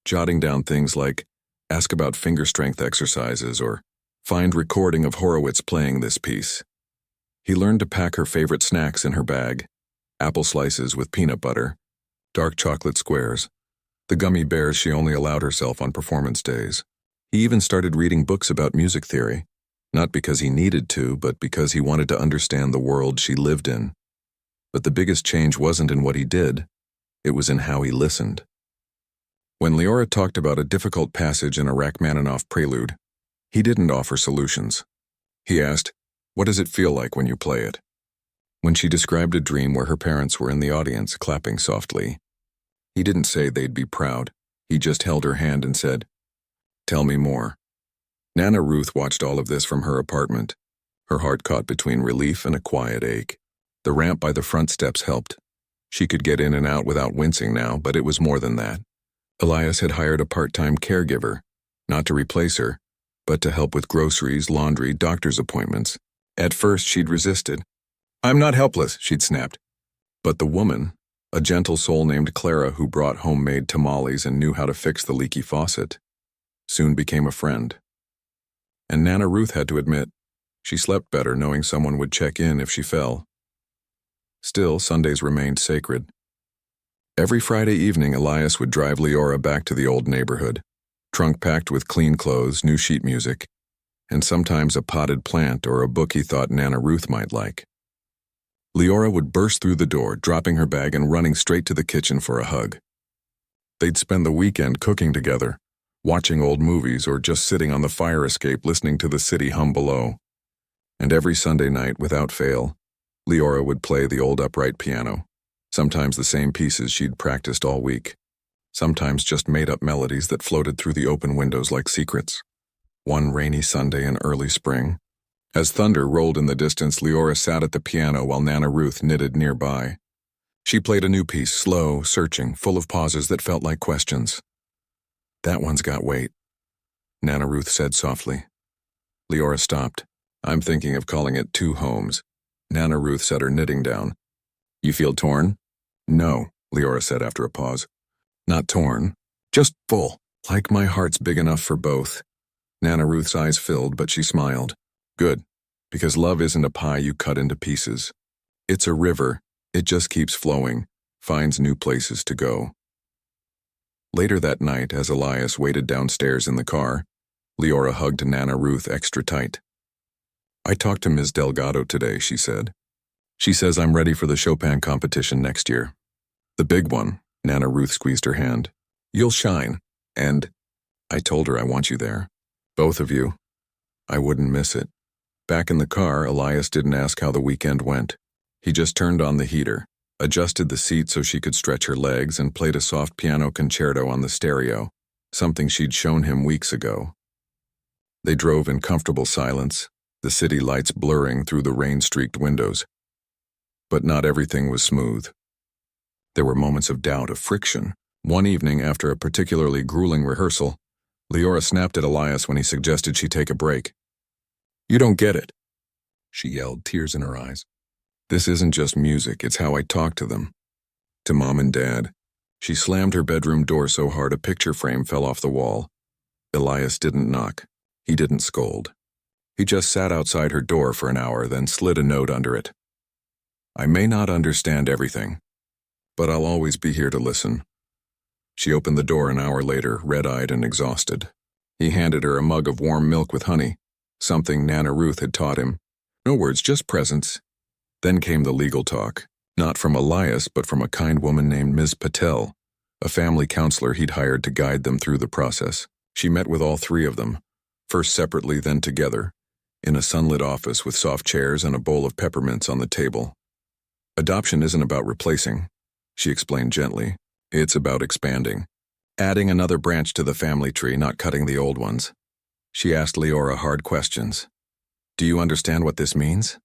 jotting down things like, ask about finger strength exercises or find recording of Horowitz playing this piece. He learned to pack her favorite snacks in her bag, apple slices with peanut butter, dark chocolate squares, The gummy bears she only allowed herself on performance days. He even started reading books about music theory, not because he needed to, but because he wanted to understand the world she lived in. But the biggest change wasn't in what he did, it was in how he listened. When Leora talked about a difficult passage in a Rachmaninoff prelude, he didn't offer solutions. He asked, "What does it feel like when you play it?" When she described a dream where her parents were in the audience clapping softly, he didn't say they'd be proud. He just held her hand and said, "Tell me more." Nana Ruth watched all of this from her apartment, her heart caught between relief and a quiet ache. The ramp by the front steps helped. She could get in and out without wincing now, but it was more than that. Elias had hired a part-time caregiver, not to replace her, but to help with groceries, laundry, doctor's appointments. At first, she'd resisted. "I'm not helpless," she'd snapped. But the woman, a gentle soul named Clara who brought homemade tamales and knew how to fix the leaky faucet, soon became a friend. And Nana Ruth had to admit, she slept better knowing someone would check in if she fell. Still, Sundays remained sacred. Every Friday evening, Elias would drive Leora back to the old neighborhood, trunk packed with clean clothes, new sheet music, and sometimes a potted plant or a book he thought Nana Ruth might like. Leora would burst through the door, dropping her bag and running straight to the kitchen for a hug. They'd spend the weekend cooking together, watching old movies or just sitting on the fire escape listening to the city hum below. And every Sunday night, without fail, Leora would play the old upright piano, sometimes the same pieces she'd practiced all week, sometimes just made-up melodies that floated through the open windows like secrets. One rainy Sunday in early spring, as thunder rolled in the distance, Leora sat at the piano while Nana Ruth knitted nearby. She played a new piece, slow, searching, full of pauses that felt like questions. "That one's got weight," Nana Ruth said softly. Leora stopped. "I'm thinking of calling it Two Homes." Nana Ruth set her knitting down. "You feel torn?" "No," Leora said after a pause. "Not torn, just full, like my heart's big enough for both." Nana Ruth's eyes filled, but she smiled. "Good, because love isn't a pie you cut into pieces. It's a river, it just keeps flowing, finds new places to go." Later that night, as Elias waited downstairs in the car, Leora hugged Nana Ruth extra tight. "I talked to Ms. Delgado today," she said. "She says I'm ready for the Chopin competition next year. The big one." Nana Ruth squeezed her hand. "You'll shine, and I told her I want you there. Both of you. I wouldn't miss it." Back in the car, Elias didn't ask how the weekend went. He just turned on the heater, adjusted the seat so she could stretch her legs, and played a soft piano concerto on the stereo, something she'd shown him weeks ago. They drove in comfortable silence, the city lights blurring through the rain-streaked windows. But not everything was smooth. There were moments of doubt, of friction. One evening, after a particularly grueling rehearsal, Leora snapped at Elias when he suggested she take a break. "You don't get it," she yelled, tears in her eyes. "This isn't just music, it's how I talk to them. To Mom and Dad." She slammed her bedroom door so hard a picture frame fell off the wall. Elias didn't knock. He didn't scold. He just sat outside her door for an hour, then slid a note under it. "I may not understand everything, but I'll always be here to listen." She opened the door an hour later, red-eyed and exhausted. He handed her a mug of warm milk with honey, something Nana Ruth had taught him. No words, just presence. Then came the legal talk, not from Elias, but from a kind woman named Ms. Patel, a family counselor he'd hired to guide them through the process. She met with all three of them, first separately, then together, in a sunlit office with soft chairs and a bowl of peppermints on the table. "Adoption isn't about replacing," she explained gently. "It's about expanding. Adding another branch to the family tree, not cutting the old ones." She asked Leora hard questions. "Do you understand what this means?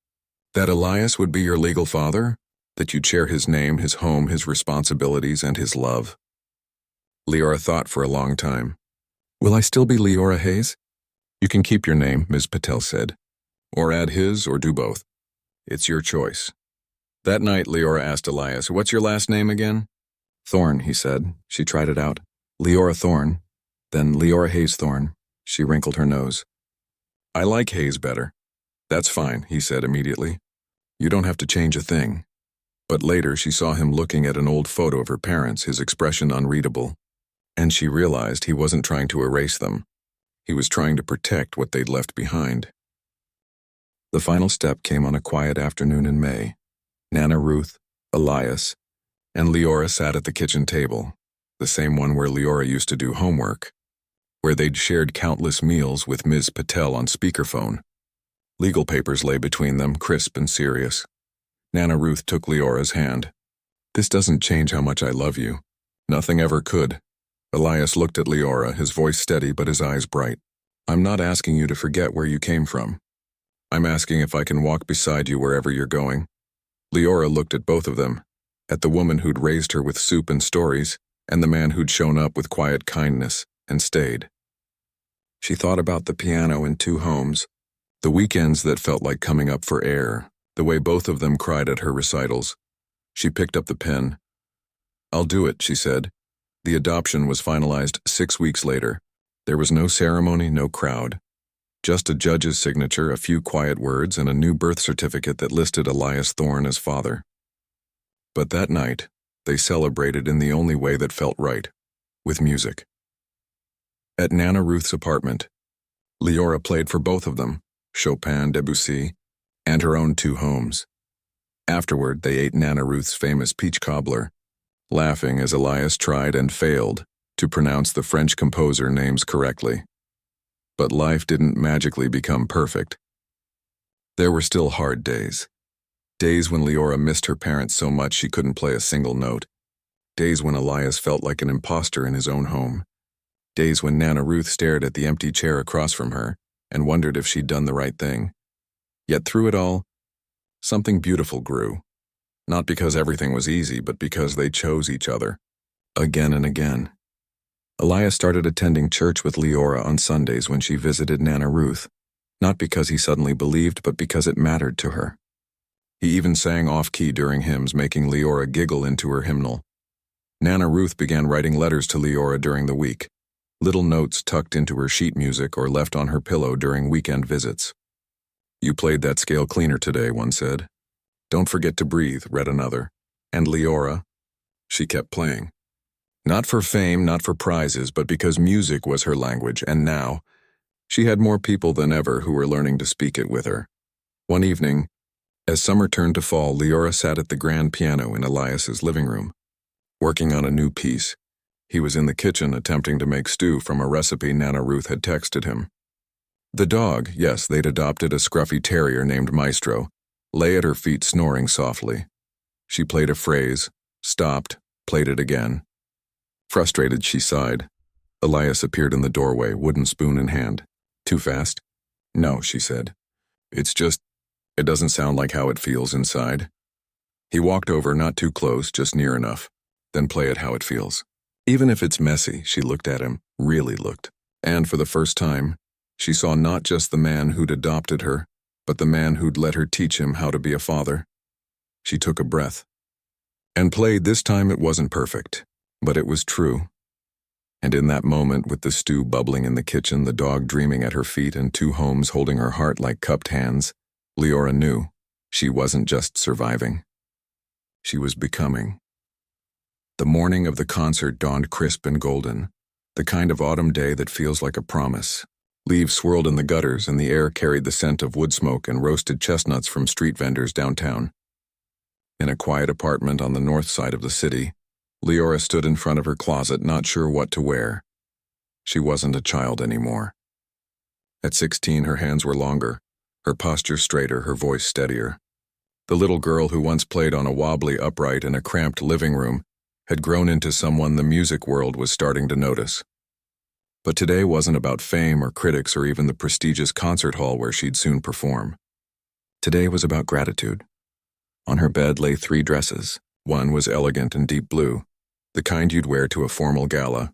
That Elias would be your legal father? That you'd share his name, his home, his responsibilities, and his love?" Leora thought for a long time. "Will I still be Leora Hayes?" "You can keep your name," Ms. Patel said. "Or add his, or do both. It's your choice." That night, Leora asked Elias, "What's your last name again?" "Thorne," he said. She tried it out. "Leora Thorne. Then Leora Hayes Thorne." She wrinkled her nose. "I like Hayes better." "That's fine," he said immediately. "You don't have to change a thing." But later she saw him looking at an old photo of her parents, his expression unreadable. And she realized he wasn't trying to erase them. He was trying to protect what they'd left behind. The final step came on a quiet afternoon in May. Nana Ruth, Elias, and Leora sat at the kitchen table, the same one where Leora used to do homework, where they'd shared countless meals with Ms. Patel on speakerphone. Legal papers lay between them, crisp and serious. Nana Ruth took Leora's hand. "This doesn't change how much I love you. Nothing ever could." Elias looked at Leora, his voice steady but his eyes bright. "I'm not asking you to forget where you came from. I'm asking if I can walk beside you wherever you're going." Leora looked at both of them, at the woman who'd raised her with soup and stories, and the man who'd shown up with quiet kindness and stayed. She thought about the piano in Two Homes, the weekends that felt like coming up for air, the way both of them cried at her recitals. She picked up the pen. "I'll do it," she said. The adoption was finalized 6 weeks later. There was no ceremony, no crowd. Just a judge's signature, a few quiet words, and a new birth certificate that listed Elias Thorne as father. But that night, they celebrated in the only way that felt right, with music. At Nana Ruth's apartment, Leora played for both of them, Chopin, Debussy, and her own Two Homes. Afterward, they ate Nana Ruth's famous peach cobbler, laughing as Elias tried and failed to pronounce the French composer names correctly. But life didn't magically become perfect. There were still hard days. Days when Leora missed her parents so much she couldn't play a single note. Days when Elias felt like an imposter in his own home. Days when Nana Ruth stared at the empty chair across from her and wondered if she'd done the right thing. Yet through it all, something beautiful grew. Not because everything was easy, but because they chose each other. Again and again. Elias started attending church with Leora on Sundays when she visited Nana Ruth, not because he suddenly believed, but because it mattered to her. He even sang off-key during hymns, making Leora giggle into her hymnal. Nana Ruth began writing letters to Leora during the week, little notes tucked into her sheet music or left on her pillow during weekend visits. "You played that scale cleaner today," one said. "Don't forget to breathe," read another. And Leora, she kept playing. Not for fame, not for prizes, but because music was her language, and now, she had more people than ever who were learning to speak it with her. One evening, as summer turned to fall, Leora sat at the grand piano in Elias's living room, working on a new piece. He was in the kitchen attempting to make stew from a recipe Nana Ruth had texted him. The dog, yes, they'd adopted a scruffy terrier named Maestro, lay at her feet snoring softly. She played a phrase, stopped, played it again. Frustrated, she sighed. Elias appeared in the doorway, wooden spoon in hand. "Too fast?" "No," she said. It doesn't sound like how it feels inside." He walked over, not too close, just near enough. "Then play it how it feels." Even if it's messy, she looked at him, really looked. And for the first time, she saw not just the man who'd adopted her, but the man who'd let her teach him how to be a father. She took a breath. And played. This time it wasn't perfect, but it was true. And in that moment, with the stew bubbling in the kitchen, the dog dreaming at her feet, and Two Homes holding her heart like cupped hands, Leora knew she wasn't just surviving. She was becoming. The morning of the concert dawned crisp and golden, the kind of autumn day that feels like a promise. Leaves swirled in the gutters, and the air carried the scent of wood smoke and roasted chestnuts from street vendors downtown. In a quiet apartment on the north side of the city, Leora stood in front of her closet, not sure what to wear. She wasn't a child anymore. At 16, her hands were longer, her posture straighter, her voice steadier. The little girl who once played on a wobbly upright in a cramped living room had grown into someone the music world was starting to notice. But today wasn't about fame or critics or even the prestigious concert hall where she'd soon perform. Today was about gratitude. On her bed lay 3 dresses. One was elegant and deep blue, the kind you'd wear to a formal gala.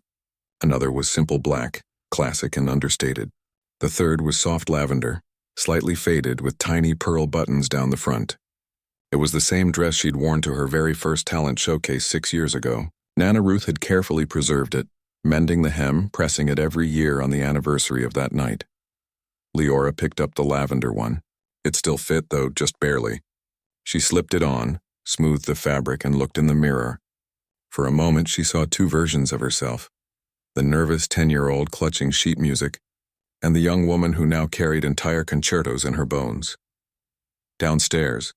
Another was simple black, classic and understated. The third was soft lavender, slightly faded with tiny pearl buttons down the front. It was the same dress she'd worn to her very first talent showcase 6 years ago. Nana Ruth had carefully preserved it, mending the hem, pressing it every year on the anniversary of that night. Leora picked up the lavender one. It still fit, though just barely. She slipped it on, smoothed the fabric, and looked in the mirror. For a moment she saw 2 versions of herself, the nervous 10-year-old clutching sheet music, and the young woman who now carried entire concertos in her bones. Downstairs,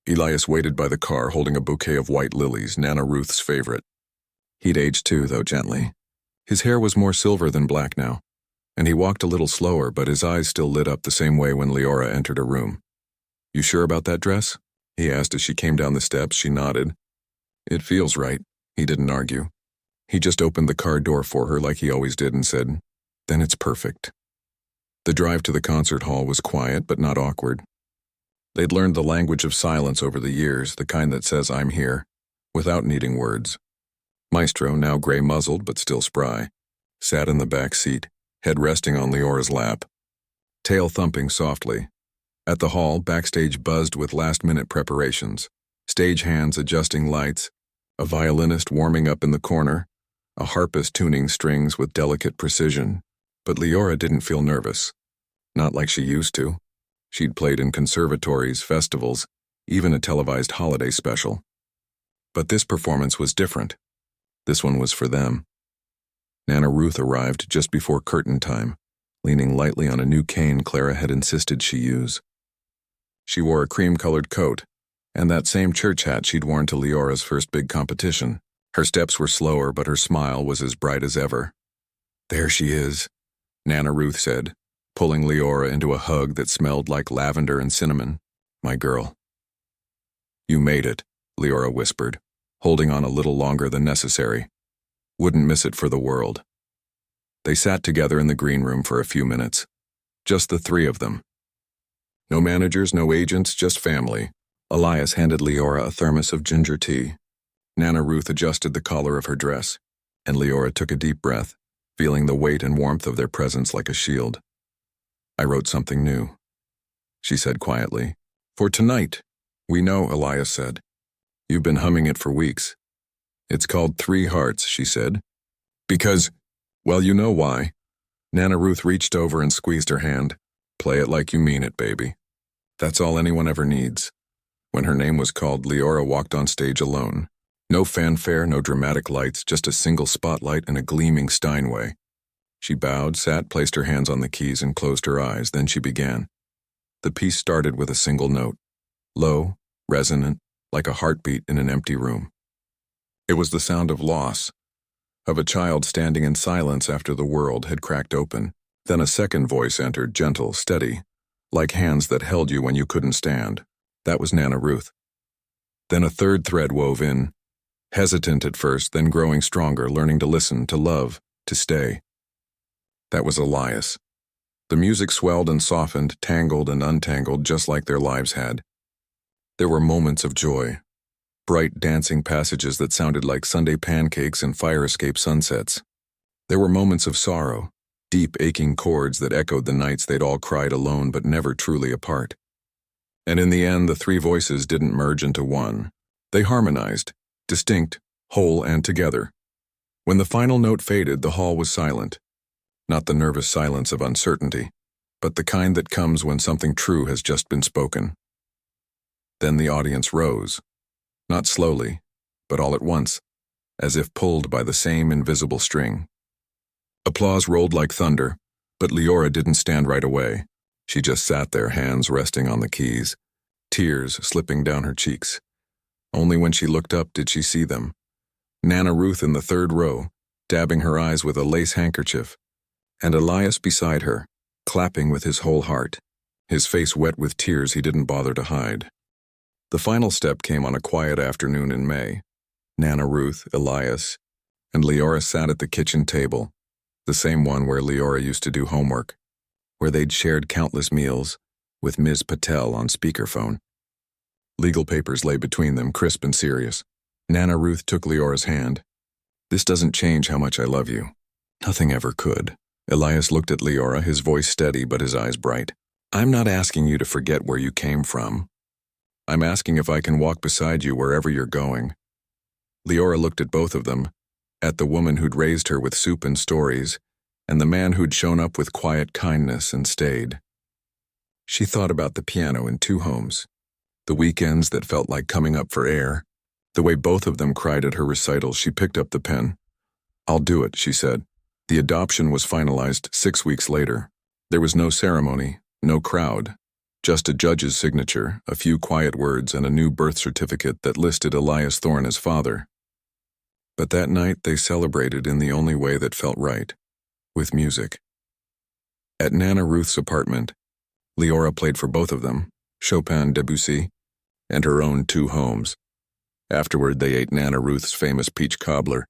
Elias waited by the car holding a bouquet of white lilies, Nana Ruth's favorite. He'd aged too, though gently. His hair was more silver than black now, and he walked a little slower, but his eyes still lit up the same way when Leora entered her room. "You sure about that dress?" he asked as she came down the steps. She nodded. "It feels right." He didn't argue. He just opened the car door for her like he always did and said, "Then it's perfect." The drive to the concert hall was quiet but not awkward. They'd learned the language of silence over the years, the kind that says "I'm here," without needing words. Maestro, now gray-muzzled but still spry, sat in the back seat, head resting on Leora's lap, tail thumping softly. At the hall, backstage buzzed with last-minute preparations, stage hands adjusting lights, a violinist warming up in the corner, a harpist tuning strings with delicate precision. But Leora didn't feel nervous. Not like she used to. She'd played in conservatories, festivals, even a televised holiday special. But this performance was different. This one was for them. Nana Ruth arrived just before curtain time, leaning lightly on a new cane Clara had insisted she use. She wore a cream-colored coat, and that same church hat she'd worn to Leora's first big competition. Her steps were slower, but her smile was as bright as ever. "There she is," Nana Ruth said, pulling Leora into a hug that smelled like lavender and cinnamon. "My girl." "You made it," Leora whispered, holding on a little longer than necessary. "Wouldn't miss it for the world." They sat together in the green room for a few minutes. Just the three of them. No managers, no agents, just family. Elias handed Leora a thermos of ginger tea. Nana Ruth adjusted the collar of her dress, and Leora took a deep breath, feeling the weight and warmth of their presence like a shield. "I wrote something new," she said quietly. "For tonight." "We know," Elias said. "You've been humming it for weeks." "It's called 3 Hearts," she said. "Because, well, you know why." Nana Ruth reached over and squeezed her hand. "Play it like you mean it, baby. That's all anyone ever needs." When her name was called, Leora walked on stage alone. No fanfare, no dramatic lights, just a single spotlight and a gleaming Steinway. She bowed, sat, placed her hands on the keys, and closed her eyes. Then she began. The piece started with a single note, low, resonant, like a heartbeat in an empty room. It was the sound of loss, of a child standing in silence after the world had cracked open. Then a second voice entered, gentle, steady, like hands that held you when you couldn't stand. That was Nana Ruth. Then a third thread wove in, hesitant at first, then growing stronger, learning to listen, to love, to stay. That was Elias. The music swelled and softened, tangled and untangled, just like their lives had. There were moments of joy, bright dancing passages that sounded like Sunday pancakes and fire escape sunsets. There were moments of sorrow, deep aching chords that echoed the nights they'd all cried alone but never truly apart. And in the end, the 3 voices didn't merge into one. They harmonized, distinct, whole, and together. When the final note faded, the hall was silent. Not the nervous silence of uncertainty, but the kind that comes when something true has just been spoken. Then the audience rose, not slowly, but all at once, as if pulled by the same invisible string. Applause rolled like thunder, but Leora didn't stand right away. She just sat there, hands resting on the keys, tears slipping down her cheeks. Only when she looked up did she see them. Nana Ruth in the 3rd row, dabbing her eyes with a lace handkerchief, and Elias beside her, clapping with his whole heart, his face wet with tears he didn't bother to hide. The final step came on a quiet afternoon in May. Nana Ruth, Elias, and Leora sat at the kitchen table, the same one where Leora used to do homework, where they'd shared countless meals, with Ms. Patel on speakerphone. Legal papers lay between them, crisp and serious. Nana Ruth took Leora's hand. "This doesn't change how much I love you." "Nothing ever could." Elias looked at Leora, his voice steady but his eyes bright. "I'm not asking you to forget where you came from. I'm asking if I can walk beside you wherever you're going." Leora looked at both of them, at the woman who'd raised her with soup and stories, and the man who'd shown up with quiet kindness and stayed. She thought about the piano in 2 homes, the weekends that felt like coming up for air, the way both of them cried at her recital. She picked up the pen. "I'll do it," she said. The adoption was finalized 6 weeks later. There was no ceremony, no crowd, just a judge's signature, a few quiet words, and a new birth certificate that listed Elias Thorne as father. But that night they celebrated in the only way that felt right, with music. At Nana Ruth's apartment, Leora played for both of them, Chopin, Debussy, and her own 2 homes. Afterward, they ate Nana Ruth's famous peach cobbler,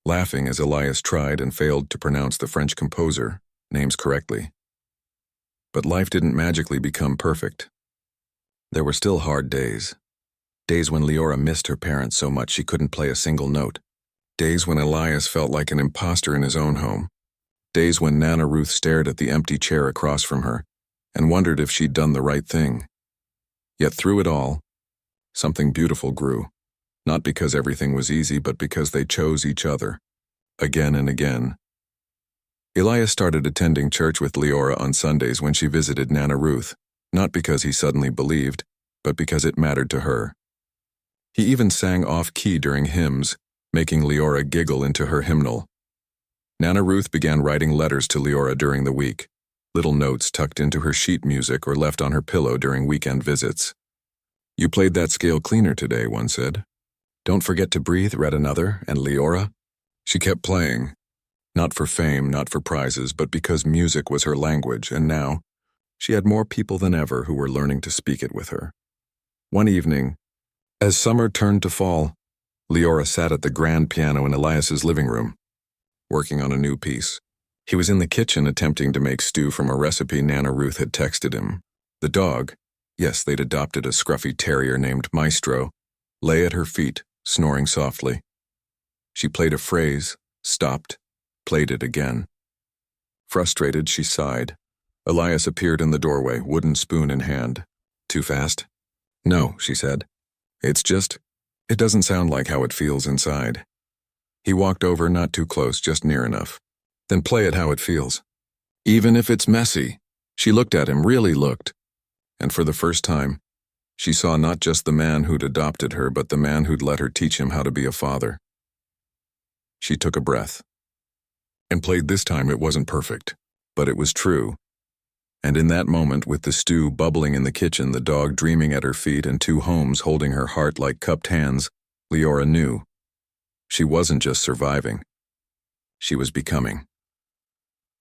laughing as Elias tried and failed to pronounce the French composer names correctly. But life didn't magically become perfect. There were still hard days. Days when Leora missed her parents so much she couldn't play a single note. Days when Elias felt like an imposter in his own home. Days when Nana Ruth stared at the empty chair across from her and wondered if she'd done the right thing. Yet through it all, something beautiful grew. Not because everything was easy, but because they chose each other, again and again. Elias started attending church with Leora on Sundays when she visited Nana Ruth, not because he suddenly believed, but because it mattered to her. He even sang off-key during hymns, making Leora giggle into her hymnal. Nana Ruth began writing letters to Leora during the week, little notes tucked into her sheet music or left on her pillow during weekend visits. "You played that scale cleaner today," one said. "Don't forget to breathe," read another, and Leora? She kept playing. Not for fame, not for prizes, but because music was her language, and now she had more people than ever who were learning to speak it with her. One evening, as summer turned to fall, Leora sat at the grand piano in Elias's living room, working on a new piece. He was in the kitchen attempting to make stew from a recipe Nana Ruth had texted him. The dog, yes, they'd adopted a scruffy terrier named Maestro, lay at her feet, snoring softly. She played a phrase, stopped, played it again. Frustrated, she sighed. Elias appeared in the doorway, wooden spoon in hand. "Too fast?" "No," she said. It doesn't sound like how it feels inside." He walked over, not too close, just near enough. "Then play it how it feels. Even if it's messy." She looked at him, really looked. And for the first time, she saw not just the man who'd adopted her, but the man who'd let her teach him how to be a father. She took a breath. And played. This time it wasn't perfect, but it was true. And in that moment, with the stew bubbling in the kitchen, the dog dreaming at her feet, and 2 homes holding her heart like cupped hands, Leora knew. She wasn't just surviving. She was becoming.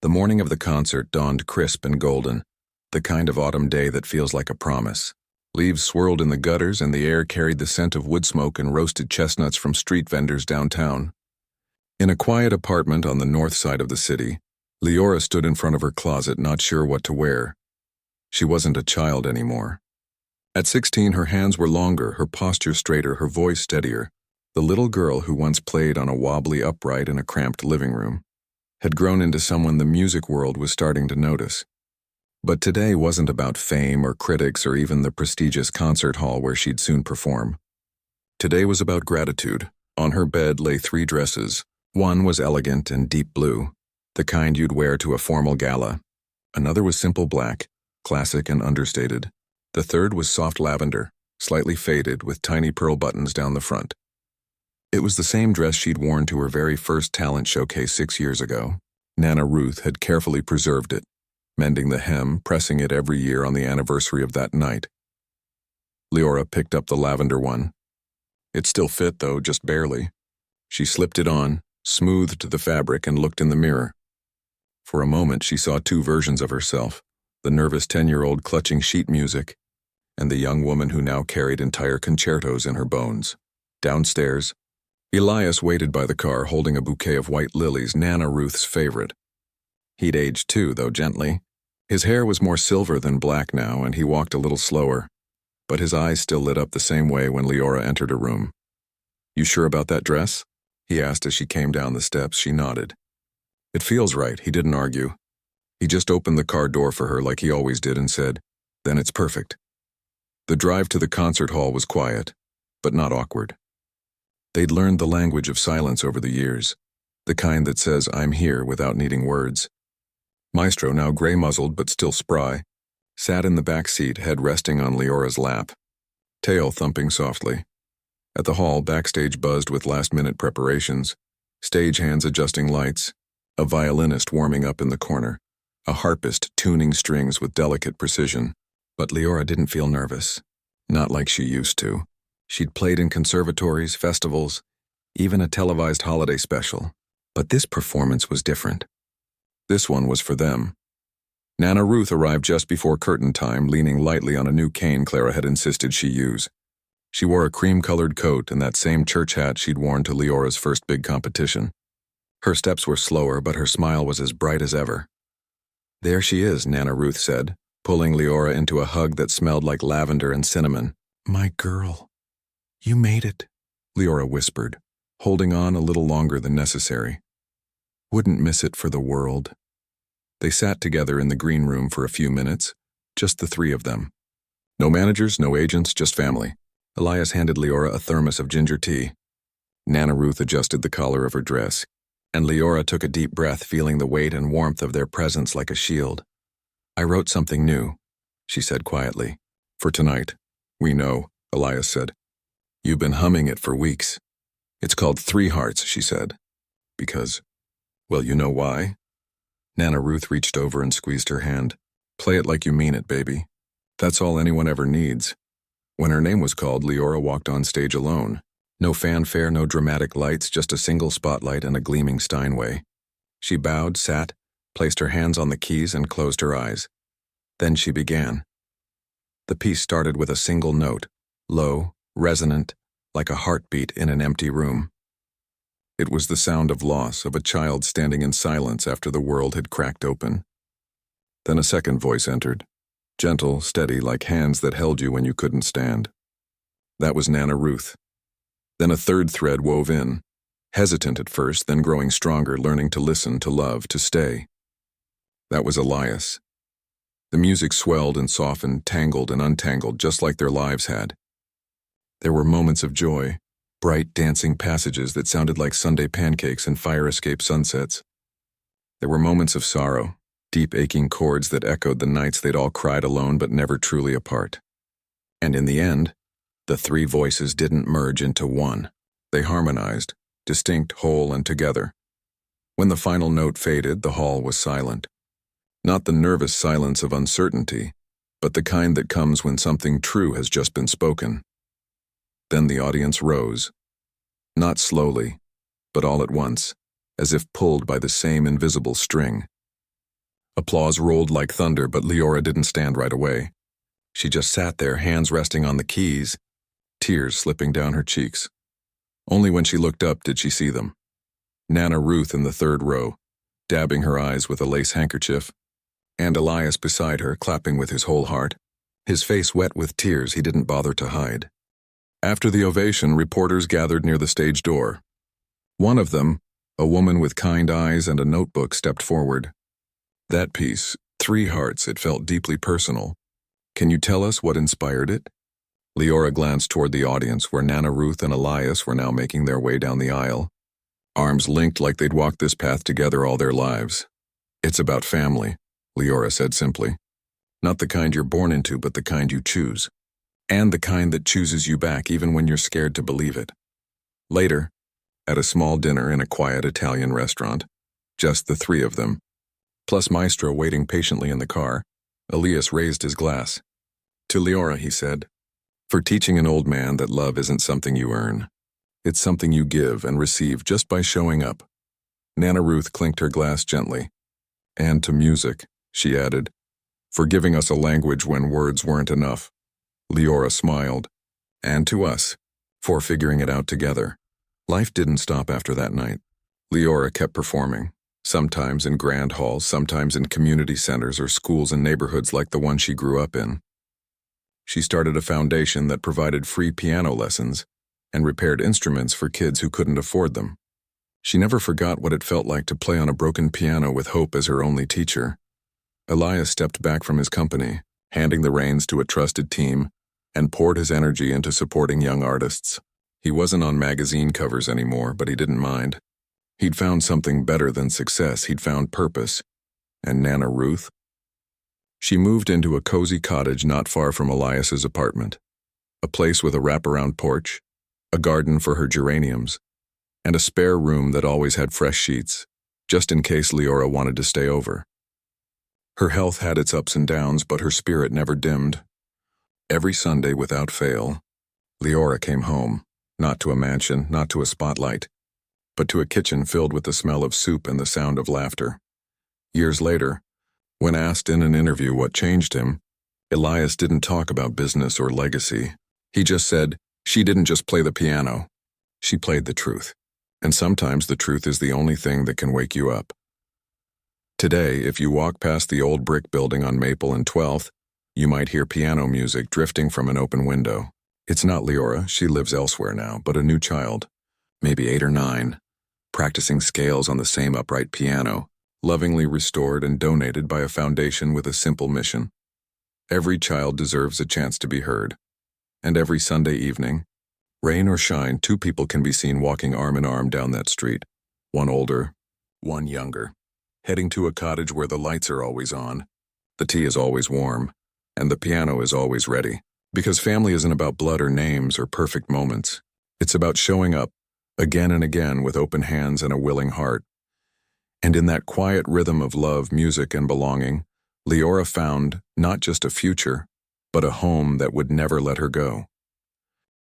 The morning of the concert dawned crisp and golden, the kind of autumn day that feels like a promise. Leaves swirled in the gutters, and the air carried the scent of wood smoke and roasted chestnuts from street vendors downtown. In a quiet apartment on the north side of the city, Leora stood in front of her closet, not sure what to wear. She wasn't a child anymore. At 16, her hands were longer, her posture straighter, her voice steadier. The little girl who once played on a wobbly upright in a cramped living room had grown into someone the music world was starting to notice. But today wasn't about fame or critics or even the prestigious concert hall where she'd soon perform. Today was about gratitude. On her bed lay 3 dresses. One was elegant and deep blue, the kind you'd wear to a formal gala. Another was simple black, classic and understated. The third was soft lavender, slightly faded with tiny pearl buttons down the front. It was the same dress she'd worn to her very first talent showcase 6 years ago. Nana Ruth had carefully preserved it, mending the hem, pressing it every year on the anniversary of that night. Leora picked up the lavender one. It still fit, though, just barely. She slipped it on, smoothed the fabric, and looked in the mirror. For a moment, she saw 2 versions of herself, the nervous 10-year-old clutching sheet music, and the young woman who now carried entire concertos in her bones. Downstairs, Elias waited by the car holding a bouquet of white lilies, Nana Ruth's favorite. He'd aged too, though gently. His hair was more silver than black now, and he walked a little slower, but his eyes still lit up the same way when Leora entered her room. "You sure about that dress?" he asked as she came down the steps. She nodded. "It feels right," he didn't argue. He just opened the car door for her like he always did and said, "Then it's perfect." The drive to the concert hall was quiet, but not awkward. They'd learned the language of silence over the years, the kind that says, "I'm here," without needing words. Maestro, now gray-muzzled but still spry, sat in the back seat, head resting on Leora's lap, tail thumping softly. At the hall, backstage buzzed with last-minute preparations, stagehands adjusting lights, a violinist warming up in the corner, a harpist tuning strings with delicate precision. But Leora didn't feel nervous. Not like she used to. She'd played in conservatories, festivals, even a televised holiday special. But this performance was different. This one was for them. Nana Ruth arrived just before curtain time, leaning lightly on a new cane Clara had insisted she use. She wore a cream-colored coat and that same church hat she'd worn to Leora's first big competition. Her steps were slower, but her smile was as bright as ever. "There she is," Nana Ruth said, pulling Leora into a hug that smelled like lavender and cinnamon. "My girl, you made it," Leora whispered, holding on a little longer than necessary. "Wouldn't miss it for the world." They sat together in the green room for a few minutes, just the three of them. No managers, no agents, just family. Elias handed Leora a thermos of ginger tea. Nana Ruth adjusted the collar of her dress, and Leora took a deep breath, feeling the weight and warmth of their presence like a shield. "I wrote something new," she said quietly. "For tonight." "We know," Elias said. "You've been humming it for weeks." "It's called 3 Hearts," she said. "Because, well, you know why?" Nana Ruth reached over and squeezed her hand. "Play it like you mean it, baby. That's all anyone ever needs." When her name was called, Leora walked on stage alone. No fanfare, no dramatic lights, just a single spotlight and a gleaming Steinway. She bowed, sat, placed her hands on the keys, and closed her eyes. Then she began. The piece started with a single note, low, resonant, like a heartbeat in an empty room. It was the sound of loss, of a child standing in silence after the world had cracked open. Then a second voice entered, gentle, steady, like hands that held you when you couldn't stand. That was Nana Ruth. Then a third thread wove in, hesitant at first, then growing stronger, learning to listen, to love, to stay. That was Elias. The music swelled and softened, tangled and untangled, just like their lives had. There were moments of joy, bright, dancing passages that sounded like Sunday pancakes and fire escape sunsets. There were moments of sorrow, deep aching chords that echoed the nights they'd all cried alone but never truly apart. And in the end, the 3 voices didn't merge into one. They harmonized, distinct, whole, and together. When the final note faded, the hall was silent. Not the nervous silence of uncertainty, but the kind that comes when something true has just been spoken. Then the audience rose. Not slowly, but all at once, as if pulled by the same invisible string. Applause rolled like thunder, but Leora didn't stand right away. She just sat there, hands resting on the keys, tears slipping down her cheeks. Only when she looked up did she see them. Nana Ruth in the 3rd row, dabbing her eyes with a lace handkerchief, and Elias beside her, clapping with his whole heart, his face wet with tears he didn't bother to hide. After the ovation, reporters gathered near the stage door. One of them, a woman with kind eyes and a notebook, stepped forward. "That piece, 3 Hearts, it felt deeply personal. Can you tell us what inspired it?" Leora glanced toward the audience, where Nana Ruth and Elias were now making their way down the aisle, arms linked like they'd walked this path together all their lives. "It's about family," Leora said simply. "Not the kind you're born into, but the kind you choose. And the kind that chooses you back even when you're scared to believe it." Later, at a small dinner in a quiet Italian restaurant, just the 3 of them, plus Maestro waiting patiently in the car, Elias raised his glass. "To Leora," he said, "for teaching an old man that love isn't something you earn. It's something you give and receive just by showing up." Nana Ruth clinked her glass gently. "And to music," she added, "for giving us a language when words weren't enough." Leora smiled. "And to us, for figuring it out together." Life didn't stop after that night. Leora kept performing, sometimes in grand halls, sometimes in community centers or schools and neighborhoods like the one she grew up in. She started a foundation that provided free piano lessons and repaired instruments for kids who couldn't afford them. She never forgot what it felt like to play on a broken piano with hope as her only teacher. Elias stepped back from his company, handing the reins to a trusted team, and poured his energy into supporting young artists. He wasn't on magazine covers anymore, but he didn't mind. He'd found something better than success. He'd found purpose. And Nana Ruth? She moved into a cozy cottage not far from Elias's apartment, a place with a wraparound porch, a garden for her geraniums, and a spare room that always had fresh sheets. just in case Leora wanted to stay over. Her health had its ups and downs, but her spirit never dimmed. Every Sunday, without fail, Leora came home, not to a mansion, not to a spotlight, but to a kitchen filled with the smell of soup and the sound of laughter. Years later, when asked in an interview what changed him, Elias didn't talk about business or legacy. He just said, "She didn't just play the piano. She played the truth. And sometimes the truth is the only thing that can wake you up." Today, if you walk past the old brick building on Maple and 12th, you might hear piano music drifting from an open window. It's not Leora, she lives elsewhere now, but a new child, maybe 8 or 9, practicing scales on the same upright piano, lovingly restored and donated by a foundation with a simple mission. Every child deserves a chance to be heard. And every Sunday evening, rain or shine, 2 people can be seen walking arm in arm down that street, one older, one younger, heading to a cottage where the lights are always on, the tea is always warm, and the piano is always ready. Because family isn't about blood or names or perfect moments. It's about showing up, again and again, with open hands and a willing heart. And in that quiet rhythm of love, music, and belonging, Leora found not just a future, but a home that would never let her go.